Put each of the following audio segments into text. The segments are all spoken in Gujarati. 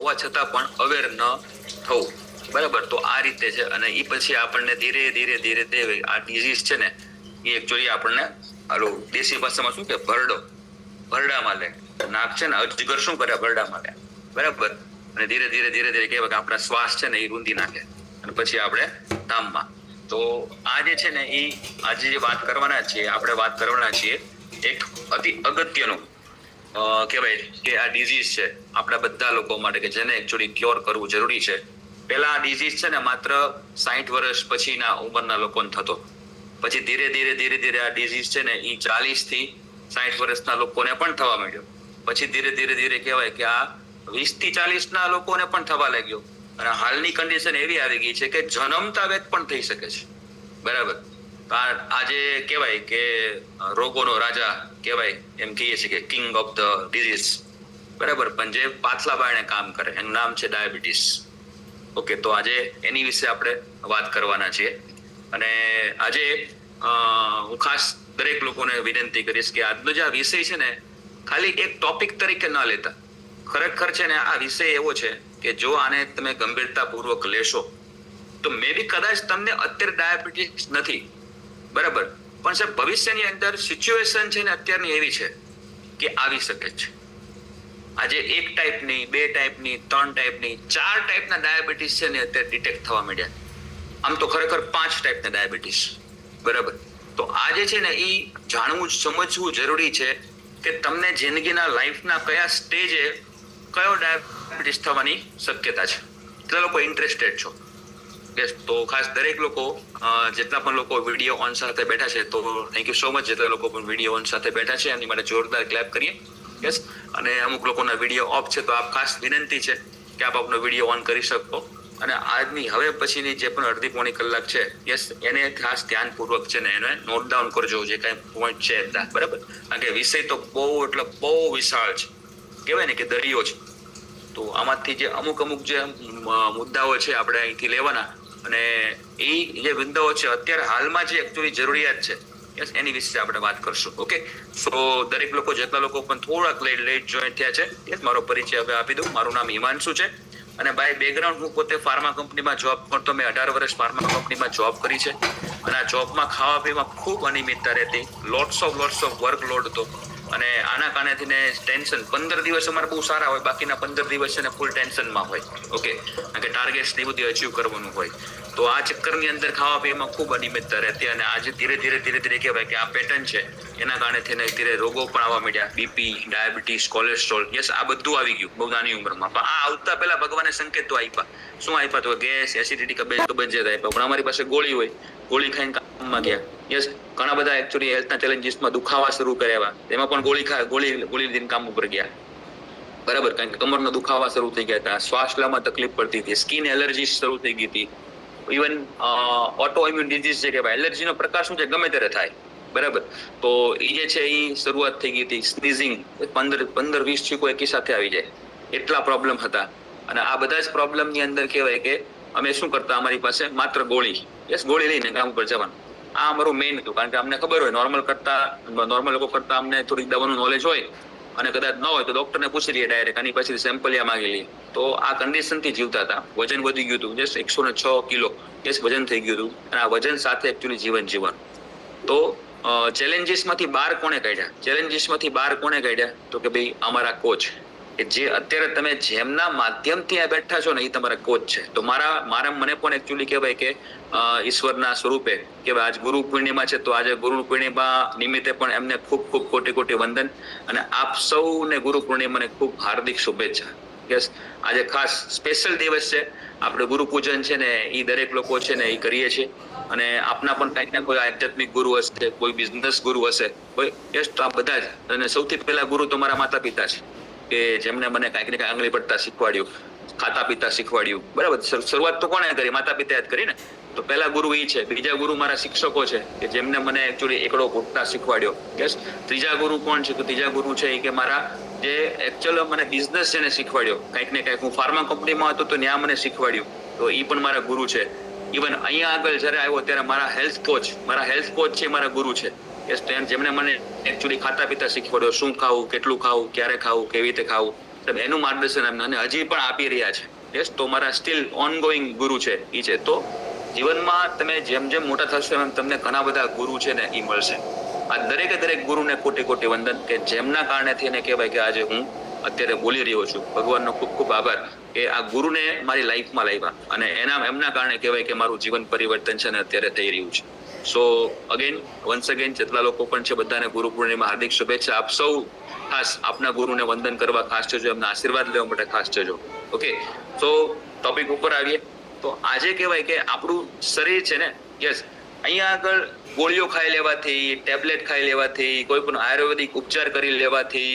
હોવા છતાં પણ અવેર ન થવું, બરાબર. તો આ રીતે છે. અને એ પછી આપણને ધીરે ધીરે આ ડિઝીઝ છે ને એ એકચ્યુઅલી આપણને દેશી ભાષામાં શું કે ભરડામાં લે. નાક છે ને અજગર શું કરે ભરડામાં લે, બરાબર. અને ધીરે ધીરે કહેવાય કે આપણા શ્વાસ છે ને એ રૂંધી નાખે અને પછી આપણે ધામમાં. તો આ જે છે ને એ આજે જે વાત કરવાના છીએ એક અતિ અગત્યનું કહેવાય કે આ ડિઝીઝ છે આપણા બધા લોકો માટે કે જેને એકચ્યુઅલી ક્યોર કરવું જરૂરી છે. પહેલા આ ડિઝીઝ છે ને માત્ર 60 વર્ષ પછીના ઉંમરના લોકોને થતો, પછી ધીરે ધીરે આ ડિઝીઝ છે ને એ 40 થી 60 વર્ષના લોકોને પણ થવા માંડ્યો. પછી ધીરે ધીરે કહેવાય કે આ 20 થી 40 ના લોકોને પણ થવા લાગ્યો. અને હાલની કન્ડિશન એવી આવી ગઈ છે કે જન્મતા વેત પણ થઈ શકે છે, બરાબર. આજે કહેવાય કે રોગોનો રાજા કહેવાય, એમ કહીએ છીએ કે કિંગ ઓફ ધ ડિઝીઝ, બરાબર. પણ જે પાછલા બારણે કામ કરે એનું નામ છે ડાયાબિટીસ. ઓકે, તો આજે એની વિશે આપણે વાત કરવાના છીએ. અને આજે હું ખાસ દરેક લોકોને વિનંતી કરીશ કે આજનો જે આ વિષય છે ને ખાલી એક ટોપિક તરીકે ન લેતા. ખરેખર છે ને આ વિષય એવો છે કે જો આને તમે ગંભીરતાપૂર્વક લેશો તો મે બી કદાચ તમને અત્યારે ડાયાબિટીસ નથી, બરાબર, પણ સાહેબ ભવિષ્યની અંદર સિચ્યુએશન છે ને અત્યારની એવી છે કે આવી શકે છે. આજે 1 ટાઈપની 2 ટાઈપની 3 ટાઈપની 4 ટાઈપના ડાયાબિટીસ છે ને અત્યારે ડિટેક્ટ થવા માંડ્યા. આમ તો ખરેખર 5 ટાઈપના ડાયાબિટીસ, બરાબર. તો આ જે છે ને એ જાણવું સમજવું જરૂરી છે કે તમને જિંદગીના લાઈફના કયા સ્ટેજે કયો ડાયાબિટીસ થવાની શક્યતા છે. કેટલા લોકો ઇન્ટરેસ્ટેડ છો? યસ, તો ખાસ દરેક લોકો જેટલા પણ લોકો વિડીયો ઓન સાથે બેઠા છે તો થેન્ક યુ સો મચ. જેટલા લોકો પણ વિડીયો ઓન સાથે બેઠા છે એની માટે જોરદાર ક્લેપ કરીએ. યસ. અને અમુક લોકોના વિડીયો ઓફ છે તો આપ ખાસ વિનંતી છે કે આપ આપનો વિડીયો ઓન કરી શકો. અને આજની હવે પછીની જે પણ અડધી પોણી કલાક છે, યસ, એને ખાસ ધ્યાનપૂર્વક છે ને એને નોટ ડાઉન કરજો જે કાંઈ પોઈન્ટ છે, બરાબર. કારણ કે વિષય તો બહુ વિશાળ છે, કહેવાય ને કે દરિયો છે. તો આમાંથી જે અમુક જે મુદ્દાઓ છે આપણે અહીંથી લેવાના અને એ જે મુદ્દાઓ છે અત્યારે હાલમાં જે એકચ્યુઅલી જરૂરિયાત છે, યસ, એની વિશે આપણે વાત કરશું. ઓકે, સો દરેક લોકો જેટલા લોકો પણ થોડાક લેટ જોઈન થયા છે, યસ, મારો પરિચય હવે આપી દઉં. મારું નામ હિમાંશુ છે અને બાય બેકગ્રાઉન્ડ હું પોતે ફાર્મા કંપનીમાં જોબ કરતો. મેં 18 વર્ષ ફાર્મા કંપનીમાં જોબ કરી છે અને આ જોબમાં ખાવા પીવામાં ખૂબ અનિયમિતતા રહેતી, લોટ્સ ઓફ વર્કલોડ હતો. અને આના કારણેથી ને ટેન્શન 15 દિવસ અમારે બહુ સારા હોય, બાકીના 15 દિવસ છે ને ફૂલ ટેન્શનમાં હોય. ઓકે, કારણ કે ટાર્ગેટ્સ ને બધી અચીવ કરવાનું હોય. તો આ ચક્કરની અંદર ખાવા પીવામાં ખૂબ અનિયમિતતા રહેતી અને આજે ધીરે ધીરે કહેવાય કે આ પેટર્ન છે એના કારણે થઈને ધીરે રોગો પણ આવવા માંડ્યા. બીપી, ડાયાબિટીસ, કોલેસ્ટ્રોલ, યસ, આ બધું આવી ગયું બહુ નાની ઉંમરમાં. પણ આ આવતા પહેલા ભગવાને સંકેતો આપ્યા. શું આપ્યા? તો ગેસ, એસિડિટી, કબજિયાત આપ્યા. પણ અમારી પાસે ગોળી હોય, ગોળી ખાઈને કામમાં ગયા. યસ, ઘણા બધા એકચ્યુઅલી હેલ્થના ચેલેન્જીસમાં દુખાવા શરૂ કર્યા, એમાં પણ ગોળી લઈને કામ ઉપર ગયા, બરાબર. કારણ કે કમરનો દુખાવા શરૂ થઈ ગયા હતા, શ્વાસ લેવામાં તકલીફ પડતી હતી, સ્કિન એલર્જી શરૂ થઈ ગઈ હતી. ઇવન ઓટો ઇમ્યુન ડિઝીઝ છે કે ભાઈ એલર્જીનો પ્રકાર શું છે ગમે ત્યારે થાય, બરાબર. તો એ જે છે એ શરૂઆત થઈ ગઈ હતી. સ્નીઝિંગ 15-20 છીકો એકી સાથે આવી જાય, એટલા પ્રોબ્લેમ હતા. અને આ બધા જ પ્રોબ્લેમની અંદર કહેવાય કે અમે શું કરતા, અમારી પાસે માત્ર ગોળી, યસ, ગોળી લઈને કામ ઉપર જવાનું. આ અમારું મેઇન હતું. કારણ કે અમને ખબર હોય નોર્મલ લોકો કરતા અમને થોડીક દવાનું નોલેજ હોય અને કદાચ ન હોય તો ડોક્ટરને પૂછી લઈએ ડાયરેક્ટ, આની પાસેથી સેમ્પલિયા માંગી લઈએ. તો આ કન્ડિશનથી જીવતા હતા. વજન વધી ગયું હતું, જસ્ટ 106 કિલો યસ વજન થઈ ગયું હતું. અને આ વજન સાથે એકચ્યુઅલી જીવન જીવવાનું. તો ચેલેન્જીસમાંથી બહાર કોને કાઢ્યા? તો કે ભાઈ અમારા કોચ, કે જે અત્યારે તમે જેમના માધ્યમથી આ બેઠા છો ને એ તમારા કોચ છે. તો મને પણ એકચ્યુઅલી કહેવાય કે ઈશ્વરના સ્વરૂપે કે આજ ગુરુ પૂર્ણિમા છે તો આજે ગુરુ પૂર્ણિમા નિમિત્તે પણ એમને ખૂબ કોટી વંદન અને આપ સૌને ગુરુ પૂર્ણિમાને ખૂબ હાર્દિક શુભેચ્છા. યસ, આજે ખાસ સ્પેશિયલ દિવસ છે. આપણે ગુરુ પૂજન છે ને એ દરેક લોકો છે ને એ કરીએ છીએ. અને આપના પણ કંઈક ને કોઈ આધ્યાત્મિક ગુરુ હશે, કોઈ બિઝનેસ ગુરુ હશે, કોઈ, યસ, તો આ બધા જ. અને સૌથી પહેલા ગુરુ તો મારા માતા પિતા છે કે જેમને મને કાંઈક ને કાંઈ આંગળી પડતા શીખવાડ્યું, ખાતા પીતા શીખવાડ્યું, બરાબર. શરૂઆત તો કોણે કરી? માતા પિતાએ જ કરી ને. તો પહેલા ગુરુ એ છે. બીજા ગુરુ મારા શિક્ષકો છે કે જેમને મને એકચ્યુઅલી એકડો ઘૂંટતા શીખવાડ્યો. યસ, ત્રીજા ગુરુ કોણ છે? તો ત્રીજા ગુરુ છે એ કે મારા જે એકચ્યુઅલ મને બિઝનેસ છે ને શીખવાડ્યો. કંઈક ને કંઈક હું ફાર્મા કંપનીમાં હતો તો ત્યાં મને શીખવાડ્યું, તો એ પણ મારા ગુરુ છે. ઇવન અહીંયા આગળ જ્યારે આવ્યો ત્યારે મારા હેલ્થ કોચ છે, મારા ગુરુ છે. યસ, જેમને મને એકચ્યુઅલી ખાતા પીતા શીખવાડ્યો, શું ખાવું, કેટલું ખાવું, ક્યારે ખાવું, કેવી રીતે ખાવું. એનું માર્ગદર્શન અને હજી પણ આપી રહ્યા છે. યસ, તો મારા સ્ટીલ ઓનગોઈંગ ગુરુ છે એ છે. તો જીવનમાં તમે જેમ જેમ મોટા થશો એમ તમને ઘણા બધા ગુરુ છે ને એ મળશે. આ દરેક ગુરુને કોટી કોટી વંદન કે જેમના કારણેથી એને કહેવાય કે આજે હું અત્યારે બોલી રહ્યો છું. ભગવાનનો ખૂબ ખૂબ આભાર કે આ ગુરુને મારી લાઈફમાં લાવ્યા અને એમના કારણે કહેવાય કે મારું જીવન પરિવર્તન છે ને અત્યારે થઈ રહ્યું છે. સો વન્સ અગેન જેટલા લોકો પણ છે બધાને ગુરુ પૂર્ણિમા હાર્દિક શુભેચ્છા. આપ સૌ ખાસ આપના ગુરુને વંદન કરવા ખાસ જજો, એમના આશીર્વાદ લેવા માટે ખાસ જજો. ઓકે, તો ટોપિક ઉપર આવીએ. તો આજે કહેવાય કે આપણું શરીર છે ને, યસ, અહીંયા આગળ ગોળીઓ ખાઈ લેવાથી, ટેબ્લેટ ખાઈ લેવાથી, કોઈ પણ આયુર્વેદિક ઉપચાર કરી લેવાથી,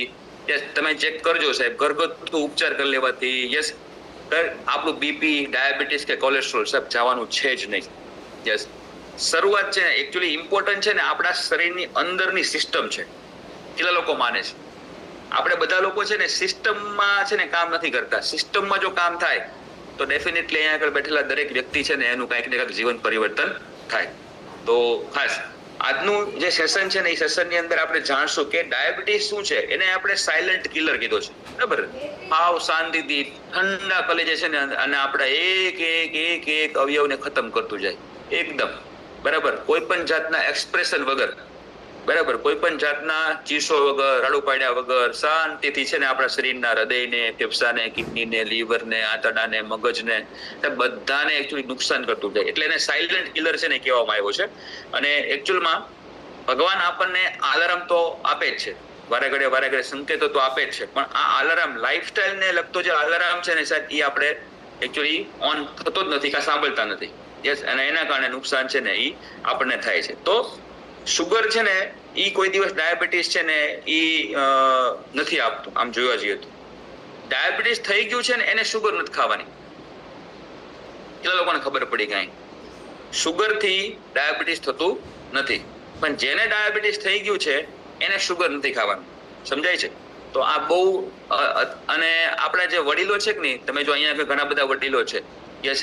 યસ, તમે ચેક કરજો સાહેબ, ઘરગથ્થુ ઉપચાર કરી લેવાથી, યસ, આપણું બીપી, ડાયાબિટીસ કે કોલેસ્ટ્રોલ સાહેબ જવાનું છે જ નહીં. યસ, શરૂઆત છે ને એકચ્યુઅલી ઇમ્પોર્ટન્ટ છે ને આપણા શરીરની અંદરની સિસ્ટમ છે. કેટલા લોકો માને છે? આપણે બધા લોકો છે ને સિસ્ટમમાં છે ને કામ નથી કરતા. સિસ્ટમમાં જો કામ થાય તો ડેફિનેટલી અહીંયા આગળ બેઠેલા દરેક વ્યક્તિ છે ને એનું કંઈક ને કંઈક જીવન પરિવર્તન થાય. તો ખાસ આજનું જે સેશન છે ને એ સેશનની અંદર આપણે જાણશું કે ડાયાબિટીસ શું છે. એને આપણે સાયલન્ટ કિલર કીધો છે, બરાબર? હાવ શાંતિથી ઠંડા કલેજે છે ને અને આપણા એક અવયવને ખતમ કરતું જાય એકદમ, બરાબર? કોઈ પણ જાતના એક્સપ્રેશન વગર, બરાબર, કોઈ પણ જાતના ચીસો વગર, રાડું પાડ્યા વગર શાંતિથી છે ને આપણા શરીરના હૃદયને, ફેફસાને, કિડનીને, લીવરને, આંતરડાને, મગજને બધાને એકચ્યુઅલી નુકસાન કરતું જાય. એટલે એને સાયલન્ટ કિલર છે ને કહેવામાં આવ્યો છે. અને એકચ્યુઅલમાં ભગવાન આપણને અલાર્મ તો આપે જ છે, વારે ઘડે સંકેતો તો આપે જ છે, પણ આ અલાર્મ લાઈફસ્ટાઈલને લગતો જે અલાર્મ છે ને સાહેબ એ આપણે એકચ્યુઅલી ઓન થતો જ નથી, કાં સાંભળતા નથી. યસ, અને એના કારણે નુકસાન છે ને એ આપણને થાય છે. તો શુગર છે ને એ કોઈ દિવસ ડાયાબિટીસ છે ને એ નથી આપતું. આમ જોવા જઈએ તો ડાયાબિટીસ થઈ ગયું છે ને એને શુગર નથી ખાવાની. કેટલા લોકોને ખબર પડી કાંઈ? શુગર થી ડાયાબિટીસ થતું નથી, પણ જેને ડાયાબિટીસ થઈ ગયું છે એને શુગર નથી ખાવાનું. સમજાય છે? તો આ બહુ અને આપણા જે વડીલો છે કે નહીં, તમે જો અહીંયા ઘણા બધા વડીલો છે, યસ,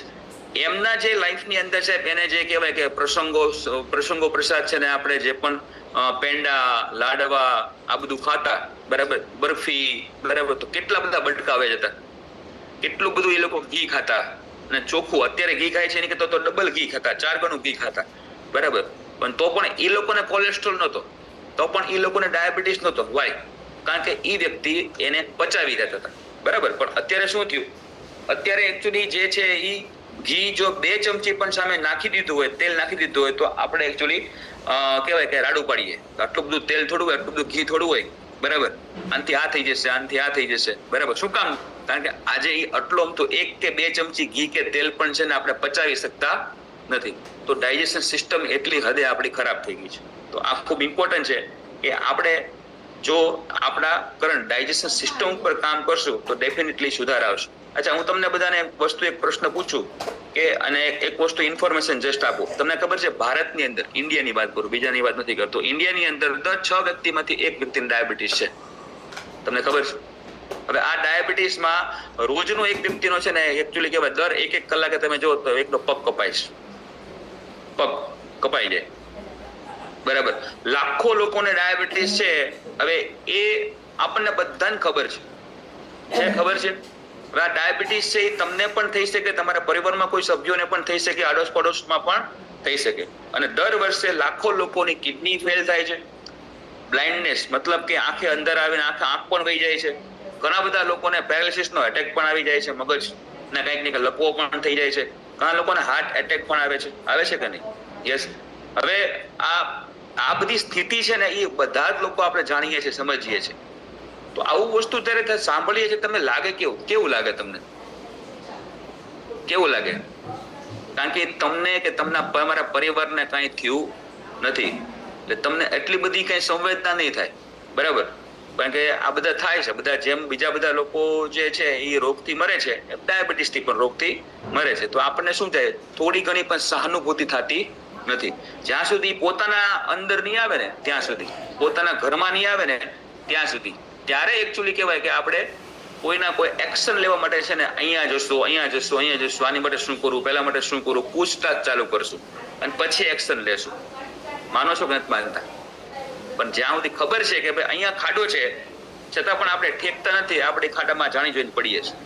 એમના જે લાઈફની અંદર છે એને જે કહેવાય કે પ્રસંગો પ્રસાદ છે ને આપણે જે પણ પેંડા, લાડવા આ બધું ખાતા, બરાબર, બરફી, બરાબર, તો કેટલા બધા બટકાવે જતા, કેટલું બધું એ લોકો ઘી ખાતા અને ચોખ્ખું. અત્યારે ઘી ખાય છે એની કરતા તો ડબલ ઘી ખાતા, 4 ગણું ઘી ખાતા, બરાબર, પણ તો પણ એ લોકોને કોલેસ્ટ્રોલ નહોતો, તો પણ એ લોકોને ડાયાબિટીસ નહોતો. વાય? કારણ કે એ વ્યક્તિ એને પચાવી દેતા હતા, બરાબર. પણ અત્યારે શું થયું? અત્યારે એકચ્યુઅલી જે છે એ ઘી જો 2 ચમચી પણ સામે નાખી દીધું હોય, તેલ નાખી દીધું હોય, તો આપણે એકચ્યુઅલી કહેવાય કે રાડું પાડીએ. આટલું બધું તેલ થોડું હોય, આટલું બધું ઘી થોડું હોય, બરાબર, આનાથી આ થઈ જશે, આનાથી આ થઈ જશે, બરાબર. શું કામ? કારણ કે આજે એ આટલો આમ તો 1 કે 2 ચમચી ઘી કે તેલ પણ છે ને આપણે પચાવી શકતા નથી. તો ડાયજેશન સિસ્ટમ એટલી હદે આપણી ખરાબ થઈ ગઈ છે. તો આ ખૂબ ઇમ્પોર્ટન્ટ છે કે આપણે જો આપણા કરંટ ડાયજેશન સિસ્ટમ ઉપર કામ કરશું તો ડેફિનેટલી સુધાર આવશે. અચ્છા, હું તમને બધાને એક પ્રશ્ન પૂછું કે અને એક વસ્તુ ઇન્ફોર્મેશન જસ્ટ આપું. તમને ખબર છે ભારતની અંદર, ઇન્ડિયાની વાત કરું, બીજાની વાત નથી કરતો, ઇન્ડિયાની અંદર દર 6 વ્યક્તિમાંથી 1 વ્યક્તિને ડાયાબિટીસ છે. તમને ખબર છે? હવે આ ડાયાબિટીસમાં રોજનો એક વ્યક્તિનો છે ને એકચ્યુઅલી કહેવાય દર 1 કલાકે તમે જો તો એકનો પગ કપાય છે, પગ કપાઈ જાય, બરાબર. લાખો લોકોને ડાયાબિટીસ છે. હવે એ આપણને બધાને ખબર છે, ખબર છે. હવે આ ડાયાબિટીસ છે એ તમને પણ થઈ શકે, તમારા પરિવારમાં કોઈ સભ્યોને પણ થઈ શકે, આડોશ પડોશમાં પણ થઈ શકે. અને દર વર્ષે લાખો લોકોની કિડની ફેલ થાય છે, બ્લાઇન્ડનેસ મતલબ કે આંખે અંદર આવીને આંખ પણ વહી જાય છે. ઘણા બધા લોકોને પેરાલિસિસનો એટેક પણ આવી જાય છે, મગજના કંઈક ને કંઈક લકવો પણ થઈ જાય છે. ઘણા લોકોને હાર્ટ એટેક પણ આવે છે કે નહીં? યસ. હવે આ બધી સ્થિતિ છે ને એ બધા જ લોકો આપણે જાણીએ છીએ, સમજીએ છીએ. તો આવું વસ્તુ ત્યારે સાંભળીએ છીએ, તમને લાગે કેવું લાગે? તમને કેવું લાગે? કારણ કે તમને કે તમારા પરિવારને કાંઈ થયું નથી એટલે તમને એટલી બધી કઈ સંવેદના નહીં થાય, બરાબર. કારણ કે આ બધા થાય છે, બધા જેમ બીજા બધા લોકો જે છે એ રોગથી મરે છે, ડાયાબિટીસથી પણ રોગથી મરે છે. તો આપણને શું થાય? થોડી ઘણી પણ સહાનુભૂતિ થતી નથી. જ્યાં સુધી પોતાના અંદર નહીં આવે ને ત્યાં સુધી, પોતાના ઘરમાં નહીં આવે ને ત્યાં સુધી, ત્યારે એકચ્યુઅલી કહેવાય કે આપણે કોઈના કોઈ એક્શન લેવા માટે છે ને અહીંયા જશું, આની માટે શું કરવું, પેલા માટે શું કરવું, પૂછતાછ ચાલુ કરશું અને પછી એક્શન લેશું. માનો છો કે નથી માનતા? પણ જ્યાં સુધી ખબર છે કે ભાઈ અહીંયા ખાડો છે છતાં પણ આપણે ઠેકતા નથી, આપણી ખાડામાં જાણી જોઈને પડીએ છીએ.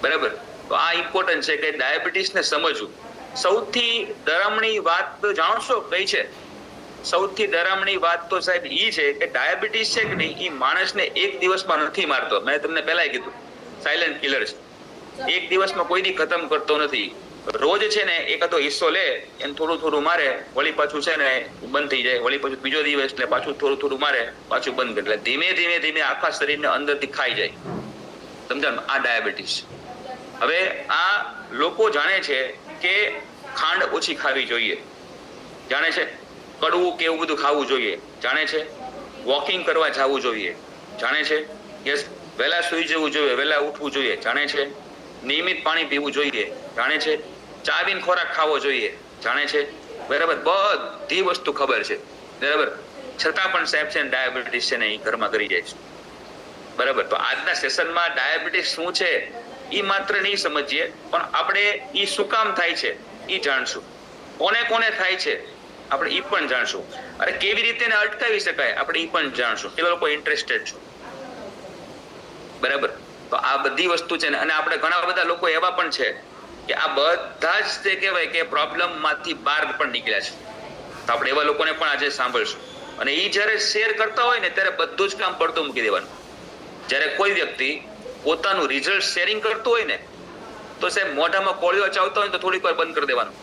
બરાબર? તો આ ઇમ્પોર્ટન્ટ છે કે ડાયાબિટીસને સમજવું. સૌથી ડરામણી વાત તો જાણશો કઈ છે? સૌથી ડરામણી વાત તો સાહેબ ઈ છે કે ડાયાબિટીસ છે કે નહીં, ઈ માણસને એક દિવસમાં નથી મારતો. મેં તમને પહેલા કીધું સાયલેન્ટ કિલર છે. એક દિવસમાં કોઈની ખતમ કરતો નથી. રોજ છે ને એકાદો હિસ્સો લે, એને થોડું થોડું મારે, વળી પાછું છે ને બંધ થઈ જાય, વળી પાછું બીજો દિવસ એટલે પાછું થોડું થોડું મારે, પાછું બંધ કરે. એટલે ધીમે ધીમે ધીમે આખા શરીરને અંદરથી ખાઈ જાય. સમજાણું? આ ડાયાબિટીસ. હવે આ લોકો જાણે છે કે ખાંડ ઓછી ખાવી જોઈએ, જાણે છે કડવું કે એવું બધું ખાવું જોઈએ, જાણે છે વોકિંગ કરવા જવું જોઈએ, જાણે છે યસ વહેલા સુઈ જવું જોઈએ, વહેલા ઉઠવું જોઈએ, જાણે છે નિયમિત પાણી પીવું જોઈએ, જાણે છે ચાવીને ખોરાક ખાવો જોઈએ, જાણે છે. બરાબર? બધી વસ્તુ ખબર છે. બરાબર? છતાં પણ સાહેબ છે ડાયાબિટીસ છે ને એ ઘરમાં કરી જાય છે. બરાબર? તો આજના સેશનમાં ડાયાબિટીસ શું છે એ માત્ર નહીં સમજીએ, પણ આપણે એ શું કામ થાય છે એ જાણશું. કોને કોને થાય છે આપણે એ પણ જાણશું. અરે કેવી રીતે એને અટકાવી શકાય આપણે એ પણ જાણશું. કેટલા લોકો ઇન્ટરેસ્ટેડ છો? બરાબર? તો આ બધી વસ્તુ છે ને, અને આપણે ઘણા બધા લોકો એવા પણ છે કે આ બધા જ તે કહેવાય કે પ્રોબ્લેમ માંથી બહાર પણ નીકળ્યા છે. તો આપણે એવા લોકોને પણ આજે સાંભળશું. અને એ જ્યારે શેર કરતા હોય ને ત્યારે બધું જ કામ પડતું મૂકી દેવાનું. જ્યારે કોઈ વ્યક્તિ પોતાનું રિઝલ્ટ શેરિંગ કરતું હોય ને તો સાહેબ મોઢામાં કોળીઓ ચાવતા હોય તો થોડીક વાર બંધ કરી દેવાનું.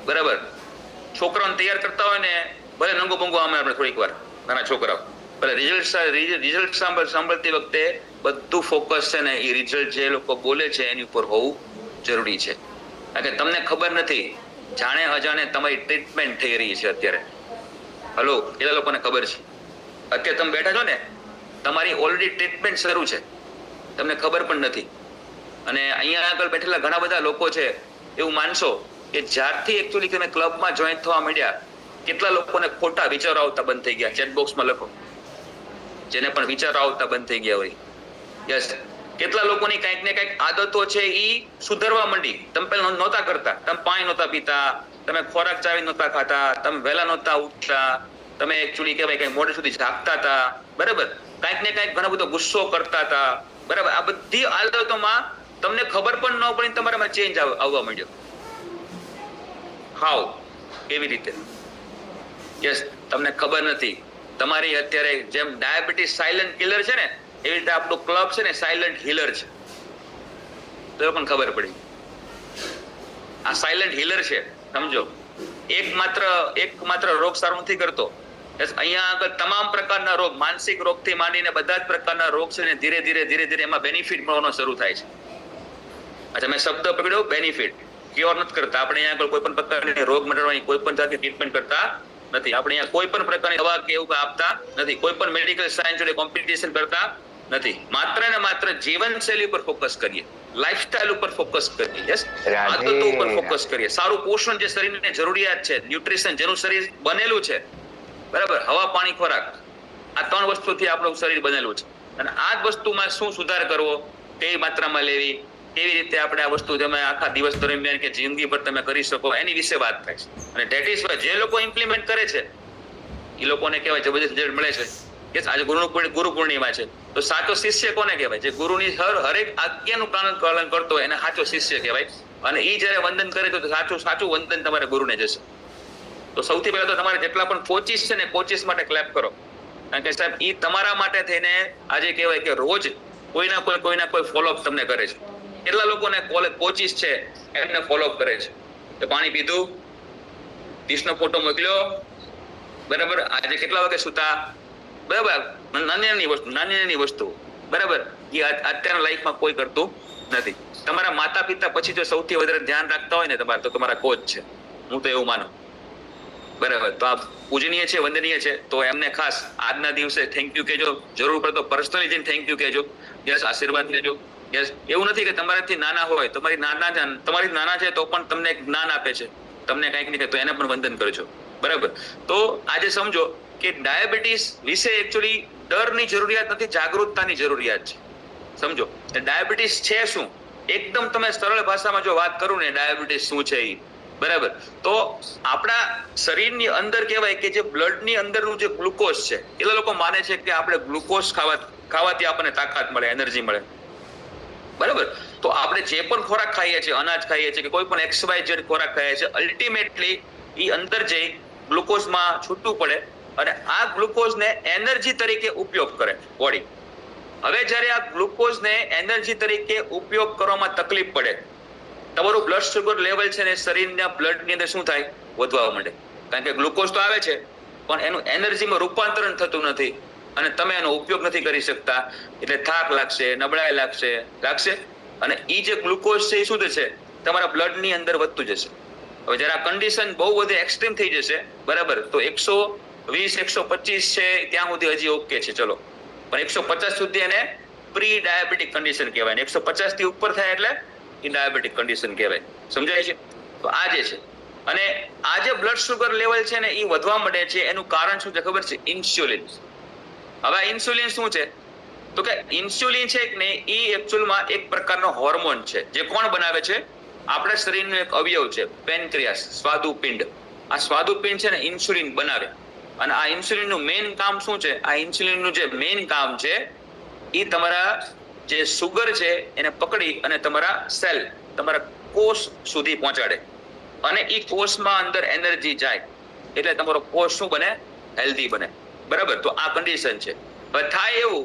બરાબર? છોકરાઓને તૈયાર કરતા હોય ને ભલે નંગો બંગો આમે આપણે થોડીક વાર, નાના છોકરાઓ ભલે રિઝલ્ટ સાંભળતી વખતે બધું ફોકસ છે ને એ રિઝલ્ટ જે લોકો બોલે છે એની ઉપર હોવું જરૂરી છે. કારણ કે તમને ખબર નથી, જાણે અજાણે તમારી ટ્રીટમેન્ટ થઈ રહી છે અત્યારે. હલો, એટલા લોકોને ખબર છે અત્યારે તમે બેઠા છો ને તમારી ઓલરેડી ટ્રીટમેન્ટ શરૂ છે, તમને ખબર પણ નથી. અને અહીંયા આગળ બેઠેલા ઘણા બધા લોકો છે, એવું માનશો કે જ્યારથી એકચ્યુઅલી તમે ક્લબમાં જોઈન થવા માંડ્યા કેટલા લોકોને ખોટા વિચારો આવતા બંધ થઈ ગયા. ચેટ બોક્સમાં લખો જેને પણ વિચારો આવતા બંધ થઈ ગયા હોય. યસ, કેટલા લોકોની કંઈક ને કંઈક આદતો છે એ સુધરવા માંડી. તમે પહેલા નહોતા કરતા, તમે પાણી નહોતા પીતા, તમે ખોરાક ચાવી નહોતા ખાતા, તમે વહેલા નહોતા ઉઠતા, તમે એકચ્યુઅલી કહેવાય કે મોડે સુધી જાગતા હતા. બરાબર? કંઈક ને કંઈક ઘણો બધો ગુસ્સો કરતા હતા. બરાબર? આ બધી આદતોમાં તમને ખબર પણ ન પડી તમારામાં ચેન્જ આવવા માંડ્યો. હાવ? કેવી રીતે? યસ, તમને ખબર નથી. તમારી અત્યારે જેમ ડાયાબિટીસ સાયલેન્ટ કિલર છે ને એવી રીતે આપણું ક્લબ છે ને સાયલેન્ટ હીલર છે. તો પણ ખબર પડી. આ સાયલેન્ટ હીલર છે, સમજો. એક માત્ર રોગ સારો નથી કરતો. અહીંયા આગળ તમામ પ્રકારના રોગ, માનસિક રોગથી માંડીને બધા જ પ્રકારના રોગ છે ને ધીરે ધીરે એમાં બેનિફિટ મળવાનો શરૂ થાય છે. અચ્છા, મેં શબ્દ પકડ્યો બેનિફિટ. ક્યોર નથી કરતા આપણે. અહીંયા આગળ કોઈ પણ પ્રકારની રોગ મટાડવાની કોઈ પણ જાતની ટ્રીટમેન્ટ કરતા નથી. આપણે અહીંયા કોઈ પણ પ્રકારની દવા કે એવું આપતા નથી. કોઈ પણ મેડિકલ સાયન્સ જોડે કોમ્પિટિશન કરતા નથી. માત્ર ને માત્ર જીવનશૈલી ઉપર ફોકસ કરીએ, લાઈફસ્ટાઈલ ઉપર ફોકસ કરીએ, યસ, આદતો ઉપર ફોકસ કરીએ. સારું પોષણ જે શરીરને જરૂરિયાત છે, ન્યુટ્રિશન જેનું શરીર બનેલું છે, બરાબર, હવા પાણી ખોરાક, આ 3 વસ્તુથી આપણું શરીર બનેલું છે. અને આ જ વસ્તુમાં શું સુધાર કરવો, કેવી માત્રામાં લેવી, કેવી રીતે આપણે આ વસ્તુ તમે આખા દિવસ દરમિયાન કે જિંદગી પર તમે કરી શકો એની વિશે વાત થાય છે. અને ધેટ ઇઝ વાય જે લોકો ઇમ્પ્લિમેન્ટ કરે છે એ લોકોને કહેવાય જબરદસ્ત રિઝલ્ટ મળે છે. કે આજે ગુરુ પૂર્ણિમા છે તો સાચો શિષ્ય કોને કહેવાય? જે ગુરુની હરેક આજ્ઞાનું પાલન કરતો હોય એને સાચો શિષ્ય કહેવાય. અને એ જયારે વંદન કરે તો સાચું વંદન તમારે ગુરુને જશે. તો સૌથી પહેલા તો તમારે જેટલા પણ કોચિસ છે ને કોચિસ માટે ક્લેપ કરો. કારણ કે સાહેબ એ તમારા માટે થઈને આજે કહેવાય કે રોજ કોઈના કોઈ ફોલોઅપ તમને કરે છે. કેટલા લોકોને કોચિસ છે એમને ફોલોઅપ કરે છે. તો પાણી પીધું, ડીશનો ફોટો મોકલ્યો, બરાબર, આજે કેટલા વાગે સુતા, બરાબર, નાની વસ્તુ, બરાબર, એ અત્યારના લાઈફમાં કોઈ કરતું નથી. તમારા માતા પિતા પછી જો સૌથી વધારે ધ્યાન રાખતા હોય ને તમારે, તો તમારા કોચ છે. હું તો એવું માનું. બરાબર? તો આ પૂજનીય છે, વંદનીય છે. તો એમને ખાસ આજના દિવસે થેન્ક યુ કહેજો. જરૂર પડે તો પર્સનલી જઈને થેન્ક યુ કહેજો. યસ, આશીર્વાદ લેજો. યસ, એવું નથી કે તમારાથી નાના હોય, તમારી નાના છે તો પણ તમને જ્ઞાન આપે છે, તમને કંઈક નહીં, તો એને પણ વંદન કરજો. બરાબર? તો આજે સમજો કે ડાયાબિટીસ વિશે એકચ્યુઅલી ડરની જરૂરિયાત નથી, જાગૃતતાની જરૂરિયાત છે. સમજો ડાયાબિટીસ છે શું? એકદમ તમે સરળ ભાષામાં જો વાત કરું ને ડાયાબિટીસ શું છે, બરાબર. તો આપણા શરીરની અંદર કહેવાય કે જે બ્લડની અંદરનું જે ગ્લુકોઝ છે, એ લોકો માને છે કે આપણે ગ્લુકોઝ ખાવાથી આપણને તાકાત મળે, એનર્જી મળે. બરાબર. તો આપણે જે પણ ખોરાક ખાઈએ છીએ, અનાજ ખાઈએ છીએ કે કોઈ પણ XYZ ખોરાક ખાઈએ છીએ, અલ્ટિમેટલી એ અંદર જઈ ગ્લુકોઝમાં છૂટવું પડે અને આ ગ્લુકોઝને એનર્જી તરીકે ઉપયોગ કરે બોડી. હવે જ્યારે આ ગ્લુકોઝને એનર્જી તરીકે ઉપયોગ કરવામાં તકલીફ પડે, તમારું બ્લડ શુગર લેવલ છે ને શરીરના બ્લડની અંદર શું થાય? વધવા માંડે. કારણ કે ગ્લુકોઝ તો આવે છે પણ એનું એનર્જીમાં રૂપાંતરણ થતું નથી અને તમે એનો ઉપયોગ નથી કરી શકતા, એટલે થાક લાગશે, નબળાઈ લાગશે અને એ જે ગ્લુકોઝ છે એ શું થશે? તમારા બ્લડની અંદર વધતું જશે. હવે જ્યારે આ કન્ડિશન બહુ બધી એક્સ્ટ્રીમ થઈ જશે, બરાબર, તો 120 125 છે ત્યાં સુધી હજી ઓકે છે, ચલો, પણ 150 સુધી એને પ્રી ડાયાબિટીક કન્ડિશન કહેવાય. 150 થી ઉપર થાય એટલે એ ડાયાબિટીક કન્ડિશન કહેવાય. સમજાય છે? તો આ જે છે અને આ જે બ્લડ શુગર લેવલ છે ને એ વધવા માંડે છે, એનું કારણ શું છે ખબર છે? ઇન્સ્યુલિન. હવે ઇન્સ્યુલિન શું છે? તો કે ઇન્સ્યુલિન છે કે નહીં, એ એકચ્યુઅલમાં એક પ્રકારનો હોર્મોન છે જે કોણ બનાવે છે? આપણા શરીરનો એક અવયવ છે પેનક્રિયાસ, સ્વાદુપિંડ. આ સ્વાદુપિંડ છે ને ઇન્સ્યુલિન બનાવે અને આ ઇન્સ્યુલિનનું મેઇન કામ શું છે? આ ઇન્સ્યુલિનનું જે મેઇન કામ છે એ તમારા જે સુગર છે એને પકડી અને તમારા સેલ, તમારા કોષ સુધી પહોંચાડે અને એ કોષમાં અંદર એનર્જી જાય એટલે તમારો કોષ શું બને? હેલ્ધી બને. બરાબર. તો આ કન્ડિશન છે. હવે થાય એવું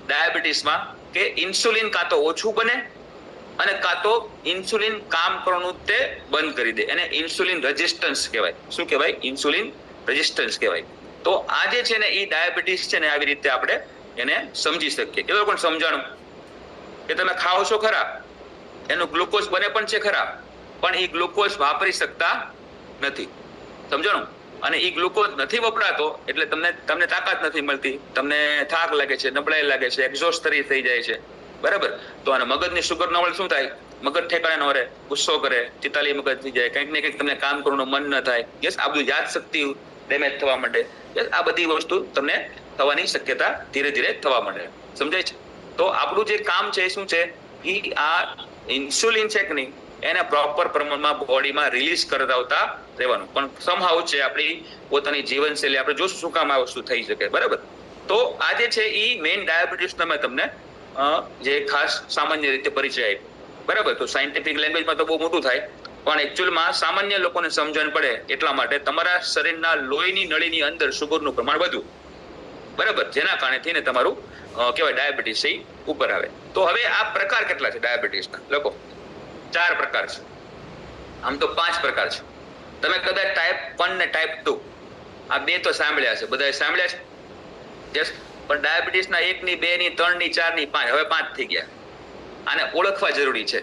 ડાયાબિટીસમાં કે ઇન્સ્યુલિન કાં તો ઓછું બને અને કાં તો ઇન્સ્યુલિન કામ કરવાનું તે બંધ કરી દે. એને ઇન્સ્યુલિન રેઝિસ્ટન્સ કહેવાય. શું કહેવાય? ઇન્સ્યુલિન રેઝિસ્ટન્સ કહેવાય. તો આ જે છે ને એ ડાયાબિટીસ છે ને આવી રીતે આપણે એને સમજી શકીએ. એ લોકો સમજાણું કે તમે ખાઓ છો ખરા, એનું ગ્લુકોઝ બને પણ છે ખરા, પણ એ ગ્લુકોઝ વાપરી શકતા નથી. સમજાણું? અને એ ગ્લુકોઝ નથી વપરાતો એટલે તમને તાકાત નથી મળતી, તમને થાક લાગે છે, નબળાઈ લાગે છે, એક્ઝોસ્ટ થઈ જાય છે. બરાબર. તો આને મગજની શુગર ન હોય શું થાય? મગજ ઠેકાણે ન રહે, ગુસ્સો કરે, ચિતાલી મગજ થઈ જાય, કંઈક ને કંઈક તમને કામ કરવાનું મન ન થાય. યસ, આ બધું યાદ શક્તિ ડેમેજ થવા માંડે. યસ, આ બધી વસ્તુ તમને થવાની શક્યતા ધીરે ધીરે થવા માંડે. સમજાય છે? તો આપણું જે કામ છે શું છે? એ આ ઇન્સ્યુલિન છે કે નહીં એને પ્રોપર પ્રમાણમાં બોડીમાં રિલીઝ કરાવતા રહેવાનું. પણ સમહાવ છે આપણી પોતાની જીવનશૈલી આપણે જોશું શું કામ આ વસ્તુ થઈ શકે. બરાબર. તો આ જે છે એ મેઇન ડાયાબિટીસનો મેં તમને જે ખાસ સામાન્ય રીતે પરિચય આપ્યો. બરાબર. તો સાયન્ટિફિક લેંગ્વેજમાં તો બહુ મોટું થાય પણ એકચ્યુઅલમાં સામાન્ય લોકોને સમજણ પડે એટલા માટે તમારા શરીરના લોહીની નળીની અંદર શુગરનું પ્રમાણ વધુ, બરાબર, જેના કારણે થઈને તમારું કહેવાય ડાયાબિટીસ ઉપર આવે. તો હવે આ પ્રકાર કેટલા છે ડાયાબિટીસના? લોકો 4 પ્રકાર છે. આમ તો 5 પ્રકાર છે. તમે કદાચ ટાઈપ 1 ને ટાઈપ 2 આ બે તો સાંભળ્યા છે, બધાએ સાંભળ્યા છે. યસ. પણ ડાયાબિટીસના 1 ની 2 ની 3 ની 4 ની 5, હવે 5 થઈ ગયા. આને ઓળખવા જરૂરી છે.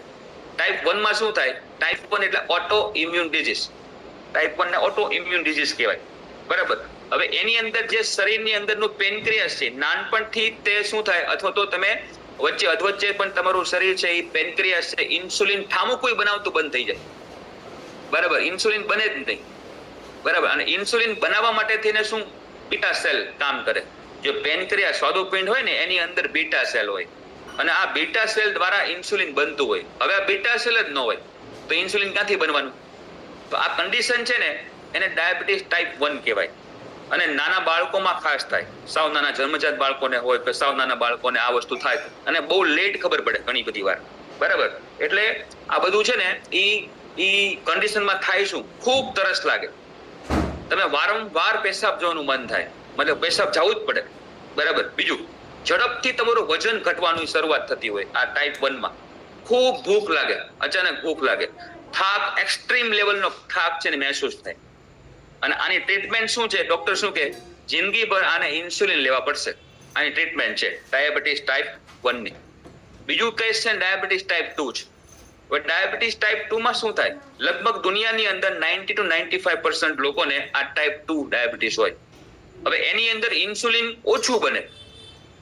ટાઈપ 1 માં શું થાય? ટાઈપ 1 એટલે ઓટો ઇમ્યુન ડિઝીઝ. ટાઈપ 1 ને ઓટો ઇમ્યુન ડિઝીઝ કહેવાય. બરાબર. હવે એની અંદર જે શરીરની અંદરનું પેનક્રિયાસ છે, નાનપણથી તે શું થાય, અથવા તો તમે વચ્ચે અધવચ્ચે પણ તમારું શરીર છે એ પેનક્રિયાસ છે ઇન્સ્યુલિન ઠામું કોઈ બનાવતું બંધ થઈ જાય. બરાબર. ઇન્સ્યુલિન બને જ નહીં. બરાબર. અને ઇન્સ્યુલિન બનાવવા માટે થઈને શું? બીટા સેલ કામ કરે. જે પેનક્રિયાસ સ્વાદુપિંડ હોય ને એની અંદર બીટા સેલ હોય અને આ બીટા સેલ દ્વારા ઇન્સ્યુલિન બનતું હોય. હવે આ બીટા સેલ જ ન હોય તો ઇન્સ્યુલિન ક્યાંથી બનવાનું? તો આ કન્ડિશન છે ને એને ડાયાબિટીસ ટાઈપ 1 કહેવાય. અને નાના બાળકોમાં ખાસ થાય. સાવ નાના જન્મજાત બાળકોને હોય કે સાવ નાના બાળકોને આ વસ્તુ થાય અને બહુ લેટ ખબર પડે ઘણી બધી વાર. બરાબર. એટલે આ બધું છે ને ઈ કન્ડિશનમાં થાય શું? ખૂબ તરસ લાગે, તમે વારંવાર પેશાબ જવાનું મન થાય, મતલબ પેશાબ જવું જ પડે. બરાબર. બીજું, ઝડપથી તમારું વજન ઘટવાની શરૂઆત થતી હોય આ ટાઈપ 1 માં. ખૂબ ભૂખ લાગે, અચાનક ભૂખ લાગે, થાક, એક્સ્ટ્રીમ લેવલનો થાક છે ને મહેસૂસ થાય. અને આની ટ્રીટમેન્ટ શું છે? ડોક્ટર શું કે જિંદગીભર આને ઇન્સ્યુલિન લેવા પડશે. આની ટ્રીટમેન્ટ છે ડાયાબિટીસ ટાઈપ 1 ની. બીજું કેસ છે ડાયાબિટીસ ટાઈપ 2 છે. હવે ડાયાબિટીસ ટાઈપ 2 માં શું થાય? લગભગ દુનિયાની અંદર 90 to 95% લોકોને આ ટાઈપ 2 ડાયાબિટીસ હોય. હવે એની અંદર ઇન્સ્યુલિન ઓછું બને.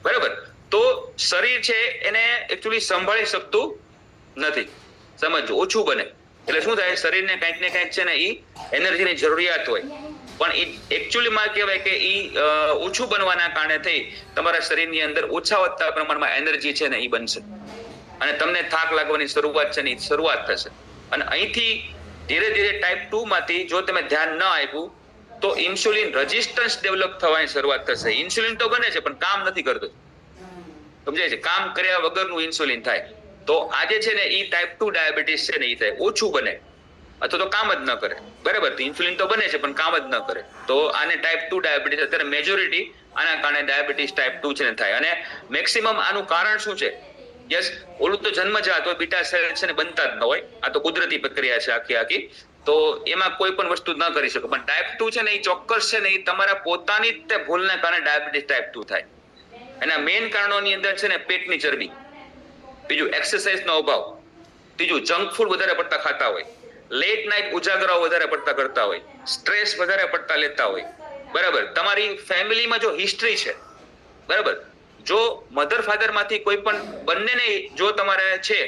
બરાબર. તો શરીર છે એને એકચ્યુઅલી સંભાળી શકતું નથી. સમજો, ઓછું બને એટલે શું થાય? શરીરને કંઈક ને કંઈક છે ને એ એનર્જીની જરૂરિયાત હોય પણ એ એકચ્યુઅલીમાં કહેવાય કે એ ઓછું બનવાના કારણે થઈ તમારા શરીરની અંદર ઓછા વધતા પ્રમાણમાં એનર્જી છે ને એ બનશે અને તમને થાક લાગવાની શરૂઆત છે ને એ શરૂઆત થશે. અને અહીંથી ધીરે ધીરે ટાઈપ 2 માંથી જો તમે ધ્યાન ન આપ્યું તો ઇન્સ્યુલિન રેઝિસ્ટન્સ ડેવલપ થવાની શરૂઆત થશે. ઇન્સ્યુલિન તો બને છે પણ કામ નથી કરતું, સમજાય છે? કામ કર્યા વગરનું ઇન્સ્યુલિન થાય. તો આજે છે ને એ ટાઈપ 2 ડાયાબિટીસ છે ને એ થાય, ઓછું બને અથવા તો કામ જ ન કરે. બરાબર, તો ઇન્સ્યુલિન તો બને છે પણ કામ જ ન કરે, તો આને ટાઈપ 2 ડાયાબિટીસ. અત્યારે મેજોરિટી આના કારણે ડાયાબિટીસ ટાઈપ 2 છે ને થાય. અને મેક્સિમમ આનું કારણ શું છે? યસ, ઓલું તો જન્મજાત હોય, બીટા સેલ છે ને બનતા જ ન હોય, આ તો કુદરતી પ્રક્રિયા છે આખી, તો એમાં કોઈ પણ વસ્તુ ન કરી શકો. પણ ટાઈપ 2 છે ને એ ચોક્કસ છે ને એ તમારા પોતાની જ ભૂલને કારણે ડાયાબિટીસ ટાઈપ 2 થાય. એના મેઇન કારણોની અંદર છે ને પેટની ચરબી, બીજું એક્સરસાઇઝનો અભાવ, ત્રીજું જંક ફૂડ વધારે પડતા ખાતા હોય, લેટ નાઇટ ઉજાગરાઓ વધારે પડતા કરતા હોય, સ્ટ્રેસ વધારે પડતા લેતા હોય. બરાબર, તમારી ફેમિલીમાં જો હિસ્ટ્રી છે, બરાબર, જો મધર ફાધર માંથી કોઈ પણ બંનેને જો તમારે છે